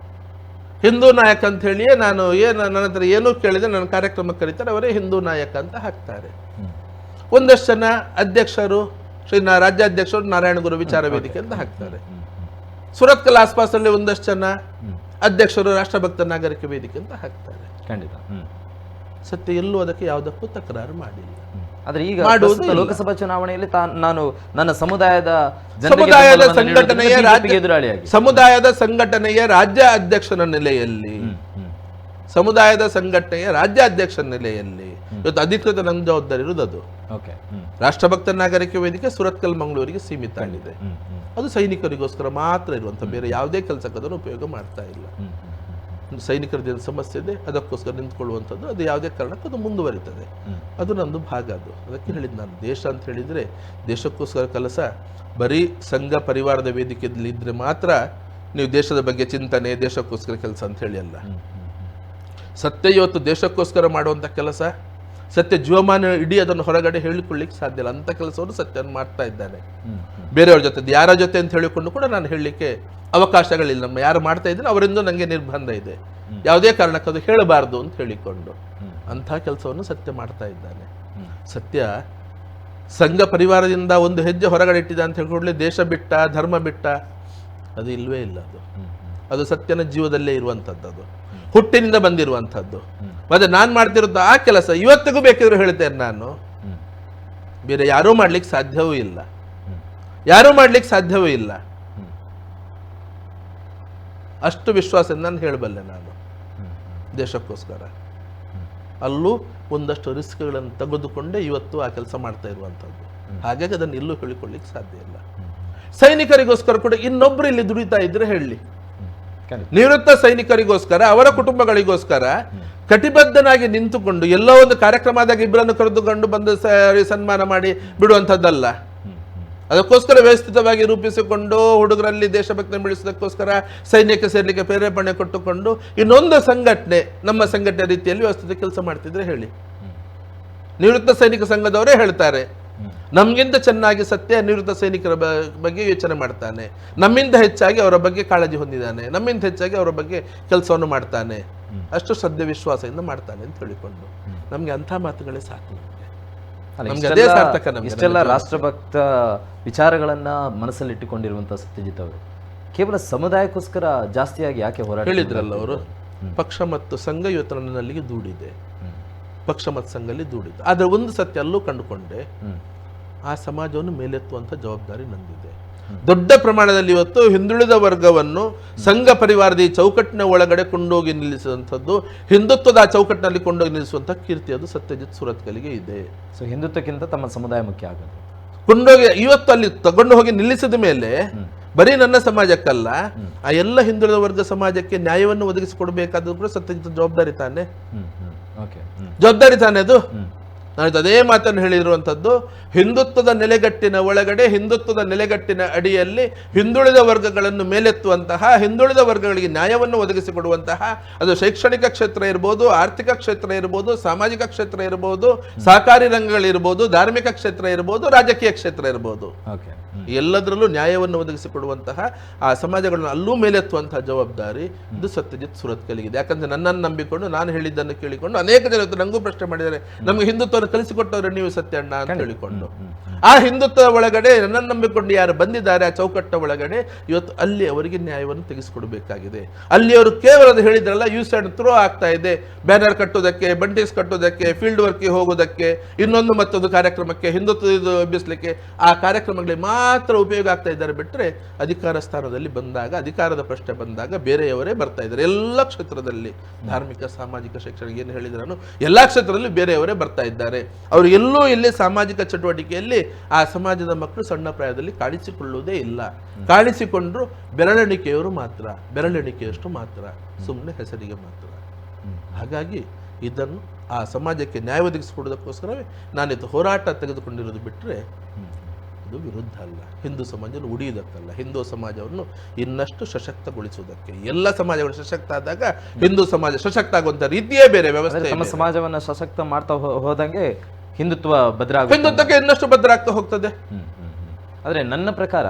ಹಿಂದೂ ನಾಯಕ ಅಂತ ಹೇಳಿಯೇ ನಾನು ನನ್ನ ಹತ್ರ ಏನೂ ಕೇಳಿದೆ, ನನ್ನ ಕಾರ್ಯಕ್ರಮಕ್ಕೆ ಕರೀತಾರೆ, ಅವರೇ ಹಿಂದೂ ನಾಯಕ ಅಂತ ಹಾಕ್ತಾರೆ. ಒಂದಷ್ಟು ಜನ ಅಧ್ಯಕ್ಷರು, ರಾಜ್ಯಾಧ್ಯಕ್ಷರು ನಾರಾಯಣಗುರು ವಿಚಾರ ವೇದಿಕೆ ಅಂತ ಹಾಕ್ತಾರೆ. ಸುರತ್ಕಲ್ ಆಸ್ಪಾಸಲ್ಲಿ ಒಂದಷ್ಟು ಜನ ಅಧ್ಯಕ್ಷರು ರಾಷ್ಟ್ರಭಕ್ತ ನಾಗರಿಕ ವೇದಿಕೆ ಅಂತ ಹಾಕ್ತಾರೆ. ಖಂಡಿತ ಸತ್ಯ ಎಲ್ಲೂ ಅದಕ್ಕೆ ಯಾವುದಕ್ಕೂ ತಕರಾರು ಮಾಡಿಲ್ಲ. ಆದ್ರೆ ಈಗ ಲೋಕಸಭಾ ಚುನಾವಣೆಯಲ್ಲಿ ನಾನು ನನ್ನ ಸಮುದಾಯದ ಸಂಘಟನೆಯ ರಾಜ್ಯ ಅಧ್ಯಕ್ಷನ ನೆಲೆಯಲ್ಲಿ ಇವತ್ತು ಅಧಿಕೃತ ನನ್ನ ಜವಾಬ್ದಾರಿ ಇರುವುದು ಅದು. ರಾಷ್ಟ್ರಭಕ್ತ ನಾಗರಿಕ ವೇದಿಕೆ ಸುರತ್ಕಲ್ ಮಂಗಳೂರಿಗೆ ಸೀಮಿತ ಆಗಿದೆ. ಅದು ಸೈನಿಕರಿಗೋಸ್ಕರ ಮಾತ್ರ ಇರುವಂತ, ಬೇರೆ ಯಾವುದೇ ಕೆಲಸಕ್ಕೆ ಅದನ್ನು ಉಪಯೋಗ ಮಾಡ್ತಾ ಇಲ್ಲ. ಸೈನಿಕರದ್ದು ಸಮಸ್ಯೆ ಇದೆ, ಅದಕ್ಕೋಸ್ಕರ ನಿಂತ್ಕೊಳ್ಳುವಂಥದ್ದು, ಅದು ಯಾವುದೇ ಕಾರಣಕ್ಕೂ ಅದು ಮುಂದುವರಿತದೆ. ಅದು ನಂದು ಭಾಗ. ಅದಕ್ಕೆ ಹೇಳಿದ್ದು ನಾನು, ದೇಶ ಅಂತ ಹೇಳಿದರೆ ದೇಶಕ್ಕೋಸ್ಕರ ಕೆಲಸ ಬರೀ ಸಂಘ ಪರಿವಾರದ ವೇದಿಕೆಯಲ್ಲಿ ಇದ್ರೆ ಮಾತ್ರ ನೀವು ದೇಶದ ಬಗ್ಗೆ ಚಿಂತನೆ, ದೇಶಕ್ಕೋಸ್ಕರ ಕೆಲಸ ಅಂತ ಹೇಳಿ ಅಲ್ಲ. ಸತ್ಯ ಇವತ್ತು ದೇಶಕ್ಕೋಸ್ಕರ ಮಾಡುವಂಥ ಕೆಲಸ, ಸತ್ಯ ಜೀವಮಾನ ಇಡೀ ಅದನ್ನು ಹೊರಗಡೆ ಹೇಳಿಕೊಳ್ಳಿಕ್ಕೆ ಸಾಧ್ಯ ಇಲ್ಲ. ಅಂಥ ಕೆಲಸವನ್ನು ಸತ್ಯವನ್ನು ಮಾಡ್ತಾ ಇದ್ದಾನೆ. ಬೇರೆಯವ್ರ ಜೊತೆ, ಯಾರ ಜೊತೆ ಅಂತ ಹೇಳಿಕೊಂಡು ಕೂಡ ನಾನು ಹೇಳಲಿಕ್ಕೆ ಅವಕಾಶಗಳಿಲ್ಲ. ನಮ್ಮ ಯಾರು ಮಾಡ್ತಾ ಇದ್ದಾರೆ ಅವರಿಂದ ನನಗೆ ನಿರ್ಬಂಧ ಇದೆ, ಯಾವುದೇ ಕಾರಣಕ್ಕೆ ಅದು ಹೇಳಬಾರ್ದು ಅಂತ ಹೇಳಿಕೊಂಡು ಅಂಥ ಕೆಲಸವನ್ನು ಸತ್ಯ ಮಾಡ್ತಾ ಇದ್ದಾನೆ. ಸತ್ಯ ಸಂಘ ಪರಿವಾರದಿಂದ ಒಂದು ಹೆಜ್ಜೆ ಹೊರಗಡೆ ಇಟ್ಟಿದೆ ಅಂತ ಹೇಳಿಕೊಳ್ಳಿ ದೇಶ ಬಿಟ್ಟ, ಧರ್ಮ ಬಿಟ್ಟ, ಅದು ಇಲ್ವೇ ಇಲ್ಲ. ಅದು ಸತ್ಯನ ಜೀವದಲ್ಲೇ ಇರುವಂಥದ್ದು, ಅದು ಹುಟ್ಟಿನಿಂದ ಬಂದಿರುವಂಥದ್ದು. ಮತ್ತೆ ನಾನು ಮಾಡ್ತಿರೋದು ಆ ಕೆಲಸ ಇವತ್ತಿಗೂ ಬೇಕಿದ್ರು ಹೇಳ್ತೇನೆ ನಾನು, ಬೇರೆ ಯಾರೂ ಮಾಡ್ಲಿಕ್ಕೆ ಸಾಧ್ಯವೂ ಇಲ್ಲ, ಯಾರೂ ಮಾಡ್ಲಿಕ್ಕೆ ಸಾಧ್ಯವೂ ಇಲ್ಲ. ಅಷ್ಟು ವಿಶ್ವಾಸದಿಂದ ನಾನು ಹೇಳಬಲ್ಲೆ ನಾನು ದೇಶಕ್ಕೋಸ್ಕರ. ಅಲ್ಲೂ ಒಂದಷ್ಟು ರಿಸ್ಕ್ಗಳನ್ನು ತೆಗೆದುಕೊಂಡೇ ಇವತ್ತು ಆ ಕೆಲಸ ಮಾಡ್ತಾ ಇರುವಂಥದ್ದು. ಹಾಗಾಗಿ ಅದನ್ನು ಎಲ್ಲೂ ಹೇಳಿಕೊಳ್ಳಿಕ್ಕೆ ಸಾಧ್ಯ ಇಲ್ಲ. ಸೈನಿಕರಿಗೋಸ್ಕರ ಕೂಡ ಇನ್ನೊಬ್ರು ಇಲ್ಲಿ ದುಡಿತಾ ಇದ್ರೆ ಹೇಳಿ, ನಿವೃತ್ತ ಸೈನಿಕರಿಗೋಸ್ಕರ, ಅವರ ಕುಟುಂಬಗಳಿಗೋಸ್ಕರ ಕಟಿಬದ್ಧನಾಗಿ ನಿಂತುಕೊಂಡು ಎಲ್ಲೋ ಒಂದು ಕಾರ್ಯಕ್ರಮ ಆದಾಗ ಇಬ್ಬರನ್ನು ಕರೆದುಕೊಂಡು ಬಂದು ಸನ್ಮಾನ ಮಾಡಿ ಬಿಡುವಂಥದ್ದಲ್ಲ. ಅದಕ್ಕೋಸ್ಕರ ವ್ಯವಸ್ಥಿತವಾಗಿ ರೂಪಿಸಿಕೊಂಡು ಹುಡುಗರಲ್ಲಿ ದೇಶಭಕ್ತಿ ಬೆಳೆಸೋದಕ್ಕೋಸ್ಕರ ಸೈನ್ಯಕ್ಕೆ ಸೇರ್ಲಿಕ್ಕೆ ಪ್ರೇರೇಪಣೆ ಕೊಟ್ಟುಕೊಂಡು ಇನ್ನೊಂದು ಸಂಘಟನೆ, ನಮ್ಮ ಸಂಘಟನೆ ರೀತಿಯಲ್ಲಿ ವ್ಯವಸ್ಥಿತ ಕೆಲಸ ಮಾಡ್ತಿದ್ರೆ ಹೇಳಿ. ನಿವೃತ್ತ ಸೈನಿಕ ಸಂಘದವರೇ ಹೇಳ್ತಾರೆ, ನಮ್ಗಿಂತ ಚೆನ್ನಾಗಿ ಸತ್ಯ ನಿವೃತ್ತ ಸೈನಿಕರ ಬಗ್ಗೆ ಯೋಚನೆ ಮಾಡ್ತಾನೆ, ನಮ್ಮಿಂದ ಹೆಚ್ಚಾಗಿ ಅವರ ಬಗ್ಗೆ ಕಾಳಜಿ ಹೊಂದಿದ್ದಾನೆ, ನಮ್ಮಿಂದ ಹೆಚ್ಚಾಗಿ ಅವರ ಬಗ್ಗೆ ಕೆಲಸವನ್ನು ಮಾಡ್ತಾನೆ, ಅಷ್ಟು ಶ್ರದ್ಧೆ ವಿಶ್ವಾಸದಿಂದ ಮಾಡ್ತಾನೆ ಅಂತ ಹೇಳಿಕೊಂಡು ನಮ್ಗೆ ಅಂಥ ಮಾತುಗಳೇ ಸಾಕು. ನಮ್ಗೆ ಅದೇ ಸಾರ್ಥಕ. ಇಷ್ಟೆಲ್ಲ ರಾಷ್ಟ್ರಭಕ್ತ ವಿಚಾರಗಳನ್ನ ಮನಸ್ಸಲ್ಲಿ ಇಟ್ಟುಕೊಂಡಿರುವಂತಹ ಸತ್ಯಜಿತ್ ಅವರು ಕೇವಲ ಸಮುದಾಯಕ್ಕೋಸ್ಕರ ಜಾಸ್ತಿಯಾಗಿ ಯಾಕೆ ಹೋರಾಟ ಹೇಳಿದ್ರಲ್ಲ ಅವರು, ಪಕ್ಷ ಮತ್ತು ಸಂಘ ಇವತ್ತು ನನ್ನಲ್ಲಿಗೆ ದೂಡಿದೆ, ಪಕ್ಷ ಮತ್ತು ಸಂಘದಲ್ಲಿ ದೂಡಿದೆ. ಆದರೆ ಒಂದು ಸತ್ಯ ಅಲ್ಲೂ ಕಂಡುಕೊಂಡೆ, ಆ ಸಮಾಜವನ್ನು ಮೇಲೆತ್ತುವಂಥ ಜವಾಬ್ದಾರಿ ನಂದಿದೆ. ದೊಡ್ಡ ಪ್ರಮಾಣದಲ್ಲಿ ಇವತ್ತು ಹಿಂದುಳಿದ ವರ್ಗವನ್ನು ಸಂಘ ಪರಿವಾರದ ಈ ಚೌಕಟ್ಟಿನ ಒಳಗಡೆ ಕೊಂಡೋಗಿ ನಿಲ್ಲಿಸುವಂಥದ್ದು, ಹಿಂದುತ್ವದ ಆ ಚೌಕಟ್ಟಿನಲ್ಲಿ ಕೊಂಡೋಗಿ ನಿಲ್ಲಿಸುವಂಥ ಕೀರ್ತಿ ಅದು ಸತ್ಯಜಿತ್ ಸುರತ್ಕಲ್ಗೆ ಇದೆ. ಸೊ ಹಿಂದುತ್ವಕ್ಕಿಂತ ತಮ್ಮ ಸಮುದಾಯ ಮುಖ್ಯ ಆಗೋದು. ಕೊಂಡೋಗಿ ಇವತ್ತು ಅಲ್ಲಿ ತಗೊಂಡು ಹೋಗಿ ನಿಲ್ಲಿಸಿದ ಮೇಲೆ ಬರೀ ನನ್ನ ಸಮಾಜಕ್ಕಲ್ಲ, ಆ ಎಲ್ಲ ಹಿಂದುಳಿದ ವರ್ಗ ಸಮಾಜಕ್ಕೆ ನ್ಯಾಯವನ್ನು ಒದಗಿಸಿಕೊಡ್ಬೇಕಾದ್ರೂ ಕೂಡ ಸತ್ಯಜಿತ್ ಜವಾಬ್ದಾರಿ ತಾನೆ, ಜವಾಬ್ದಾರಿ ತಾನೆ ಅದು. ನಾನು ಅದೇ ಮಾತನ್ನು ಹೇಳಿರುವಂಥದ್ದು, ಹಿಂದುತ್ವದ ನೆಲೆಗಟ್ಟಿನ ಒಳಗಡೆ, ಹಿಂದುತ್ವದ ನೆಲೆಗಟ್ಟಿನ ಅಡಿಯಲ್ಲಿ ಹಿಂದುಳಿದ ವರ್ಗಗಳನ್ನು ಮೇಲೆತ್ತುವಂತಹ, ಹಿಂದುಳಿದ ವರ್ಗಗಳಿಗೆ ನ್ಯಾಯವನ್ನು ಒದಗಿಸಿಕೊಡುವಂತಹ, ಅದು ಶೈಕ್ಷಣಿಕ ಕ್ಷೇತ್ರ ಇರ್ಬೋದು, ಆರ್ಥಿಕ ಕ್ಷೇತ್ರ ಇರ್ಬೋದು, ಸಾಮಾಜಿಕ ಕ್ಷೇತ್ರ ಇರ್ಬೋದು, ಸಹಕಾರಿ ರಂಗಗಳಿರ್ಬೋದು, ಧಾರ್ಮಿಕ ಕ್ಷೇತ್ರ ಇರ್ಬೋದು, ರಾಜಕೀಯ ಕ್ಷೇತ್ರ ಇರ್ಬೋದು, ಎಲ್ಲದರಲ್ಲೂ ನ್ಯಾಯವನ್ನು ಒದಗಿಸಿಕೊಡುವಂತಹ ಆ ಸಮಾಜಗಳನ್ನು ಅಲ್ಲೂ ಮೇಲೆತ್ತುವಂತಹ ಜವಾಬ್ದಾರಿ ಇದು ಸತ್ಯಜಿತ್ ಸುರತ್ಕಲ್ಗಿದೆ. ಯಾಕಂದ್ರೆ ನನ್ನನ್ನು ನಂಬಿಕೊಂಡು, ನಾನು ಹೇಳಿದ್ದನ್ನು ಕೇಳಿಕೊಂಡು ಅನೇಕ ಜನ ನಂಗೂ ಪ್ರಶ್ನೆ ಮಾಡಿದ್ದಾರೆ, ನಮಗೆ ಹಿಂದುತ್ವವನ್ನು ಕಲಿಸಿಕೊಟ್ಟವ್ರೆ ನೀವು ಸತ್ಯಣ್ಣ ಅಂತ ಹೇಳಿಕೊಂಡು. ಆ ಹಿಂದುತ್ವ ಒಳಗಡೆ ನನ್ನನ್ನು ನಂಬಿಕೊಂಡು ಯಾರು ಬಂದಿದ್ದಾರೆ ಆ ಚೌಕಟ್ಟ ಒಳಗಡೆ, ಇವತ್ತು ಅಲ್ಲಿ ಅವರಿಗೆ ನ್ಯಾಯವನ್ನು ತೆಗೆಸಿಕೊಡಬೇಕಾಗಿದೆ. ಅಲ್ಲಿ ಅವರು ಕೇವಲ ಹೇಳಿದ್ರಲ್ಲ, ಯೂಸ್ ಅಂಡ್ ಥ್ರೋ ಆಗ್ತಾ ಇದೆ, ಬ್ಯಾನರ್ ಕಟ್ಟೋದಕ್ಕೆ, ಬಂಟೀಸ್ ಕಟ್ಟೋದಕ್ಕೆ, ಫೀಲ್ಡ್ ವರ್ಕ್ಗೆ ಹೋಗೋದಕ್ಕೆ, ಇನ್ನೊಂದು ಮತ್ತೊಂದು ಕಾರ್ಯಕ್ರಮಕ್ಕೆ, ಹಿಂದುತ್ವ ಎಬ್ಬಿಸಲಿಕ್ಕೆ, ಆ ಕಾರ್ಯಕ್ರಮಗಳಿಗೆ ಮಾತ್ರ ಉಪಯೋಗ ಆಗ್ತಾ ಇದ್ದಾರೆ ಬಿಟ್ಟರೆ, ಅಧಿಕಾರ ಸ್ಥಾನದಲ್ಲಿ ಬಂದಾಗ, ಅಧಿಕಾರದ ಪ್ರಶ್ನೆ ಬಂದಾಗ ಬೇರೆಯವರೇ ಬರ್ತಾ ಇದ್ದಾರೆ. ಎಲ್ಲ ಕ್ಷೇತ್ರದಲ್ಲಿ, ಧಾರ್ಮಿಕ, ಸಾಮಾಜಿಕ, ಶೈಕ್ಷಣಿಕ ಏನು ಹೇಳಿದ್ರು ಎಲ್ಲ ಕ್ಷೇತ್ರದಲ್ಲಿ ಬೇರೆಯವರೇ ಬರ್ತಾ ಇದ್ದಾರೆ. ಅವರು ಎಲ್ಲೂ ಇಲ್ಲಿ ಸಾಮಾಜಿಕ ಚಟುವಟಿಕೆಯಲ್ಲಿ ಆ ಸಮಾಜದ ಮಕ್ಕಳು ಸಣ್ಣ ಪ್ರಾಯದಲ್ಲಿ ಕಾಣಿಸಿಕೊಳ್ಳುವುದೇ ಇಲ್ಲ. ಕಾಣಿಸಿಕೊಂಡ್ರು ಬೆರಳೆಣಿಕೆಯವರು ಮಾತ್ರ, ಬೆರಳೆಣಿಕೆಯಷ್ಟು ಮಾತ್ರ, ಸುಮ್ಮನೆ ಹೆಸರಿಗೆ ಮಾತ್ರ. ಹಾಗಾಗಿ ಇದನ್ನು ಆ ಸಮಾಜಕ್ಕೆ ನ್ಯಾಯ ಒದಗಿಸಿಕೊಡೋದಕ್ಕೋಸ್ಕರವೇ ನಾನಿತ್ತು ಹೋರಾಟ ತೆಗೆದುಕೊಂಡಿರೋದು ಬಿಟ್ಟರೆ ಇದು ವಿರುದ್ಧ ಅಲ್ಲ. ಹಿಂದೂ ಸಮಾಜವನ್ನು ಉಳಿಯುವುದಕ್ಕಲ್ಲ, ಹಿಂದೂ ಸಮಾಜವನ್ನು ಇನ್ನಷ್ಟು ಸಶಕ್ತಗೊಳಿಸುವುದಕ್ಕೆ. ಎಲ್ಲ ಸಮಾಜಗಳು ಸಶಕ್ತ ಆದಾಗ ಹಿಂದೂ ಸಮಾಜ ಸಶಕ್ತ ಆಗುವಂಥ ರೀತಿಯೇ ಬೇರೆ, ವ್ಯವಸ್ಥೆ. ನಮ್ಮ ಸಮಾಜವನ್ನು ಸಶಕ್ತ ಮಾಡ್ತಾ ಹೋದಂಗೆ ಹಿಂದುತ್ವ ಹಿಂದುತ್ವಕ್ಕೆ ಇನ್ನಷ್ಟು ಭದ್ರ ಆಗ್ತಾ ಹೋಗ್ತದೆ. ಆದರೆ ನನ್ನ ಪ್ರಕಾರ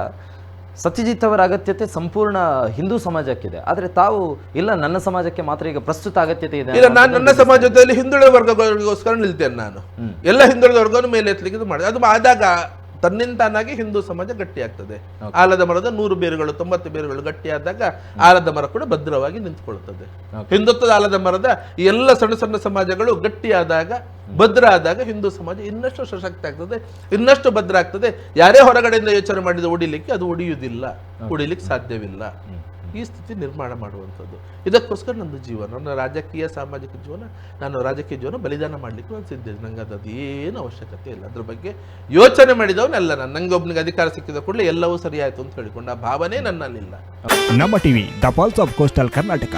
ಸತ್ಯಜಿತ್ ಅವರ ಅಗತ್ಯತೆ ಸಂಪೂರ್ಣ ಹಿಂದೂ ಸಮಾಜಕ್ಕಿದೆ, ಆದರೆ ತಾವು ಇಲ್ಲ ನನ್ನ ಸಮಾಜಕ್ಕೆ ಮಾತ್ರ ಈಗ ಪ್ರಸ್ತುತ ಅಗತ್ಯತೆ ಇದೆ. ಇಲ್ಲ, ನಾನು ನನ್ನ ಸಮಾಜದಲ್ಲಿ ಹಿಂದುಳಿದ ವರ್ಗಗಳಿಗೋಸ್ಕರ ನಿಲ್ತೇನೆ. ನಾನು ಎಲ್ಲ ಹಿಂದುಳಿದ ವರ್ಗವನ್ನು ಮೇಲೆ ಎತ್ತಲಿಕ್ಕೆ ಮಾಡಿದೆ. ಅದು ಆದಾಗ ತನ್ನಿಂತಾನಾಗಿ ಹಿಂದೂ ಸಮಾಜ ಗಟ್ಟಿಯಾಗ್ತದೆ. ಆಲದ ಮರದ 100 ಬೇರುಗಳು 90 ಬೇರುಗಳು ಗಟ್ಟಿಯಾದಾಗ ಆಲದ ಮರ ಕೂಡ ಭದ್ರವಾಗಿ ನಿಂತ್ಕೊಳ್ತದೆ. ಹಿಂದುತ್ವದ ಆಲದ ಮರದ ಈ ಎಲ್ಲ ಸಣ್ಣ ಸಣ್ಣ ಸಮಾಜಗಳು ಗಟ್ಟಿಯಾದಾಗ, ಭದ್ರ ಆದಾಗ ಹಿಂದೂ ಸಮಾಜ ಇನ್ನಷ್ಟು ಸಶಕ್ತ ಆಗ್ತದೆ, ಇನ್ನಷ್ಟು ಭದ್ರ ಆಗ್ತದೆ. ಯಾರೇ ಹೊರಗಡೆಯಿಂದ ಯೋಚನೆ ಮಾಡಿದ ಒಡಿಲಿಕ್ಕೆ ಅದು ಒಡಿಯುವುದಿಲ್ಲ, ಒಡಿಲಿಕ್ಕೆ ಸಾಧ್ಯವಿಲ್ಲ. ಈ ಸ್ಥಿತಿ ನಿರ್ಮಾಣ ಮಾಡುವಂಥದ್ದು. ಇದಕ್ಕೋಸ್ಕರ ನನ್ನ ಜೀವನ, ನನ್ನ ರಾಜಕೀಯ ಸಾಮಾಜಿಕ ಜೀವನ, ನಾನು ರಾಜಕೀಯ ಜೀವನ ಬಲಿದಾನ ಮಾಡಲಿಕ್ಕೆ ನಾನು ಸಿದ್ಧ. ನಂಗೆ ಅದೇನು ಅವಶ್ಯಕತೆ ಇಲ್ಲ. ಅದ್ರ ಬಗ್ಗೆ ಯೋಚನೆ ಮಾಡಿದವನೆಲ್ಲ ನಾನು. ನಂಗೆ ಒಬ್ಬನಿಗೆ ಅಧಿಕಾರ ಸಿಕ್ಕಿದ ಕೂಡಲೇ ಎಲ್ಲವೂ ಸರಿಯಾಯಿತು ಅಂತ ಹೇಳಿಕೊಂಡು ಆ ಭಾವನೆ ನನ್ನಲ್ಲಿಲ್ಲ. ನಮ್ಮ TV the pulse of coastal Karnataka.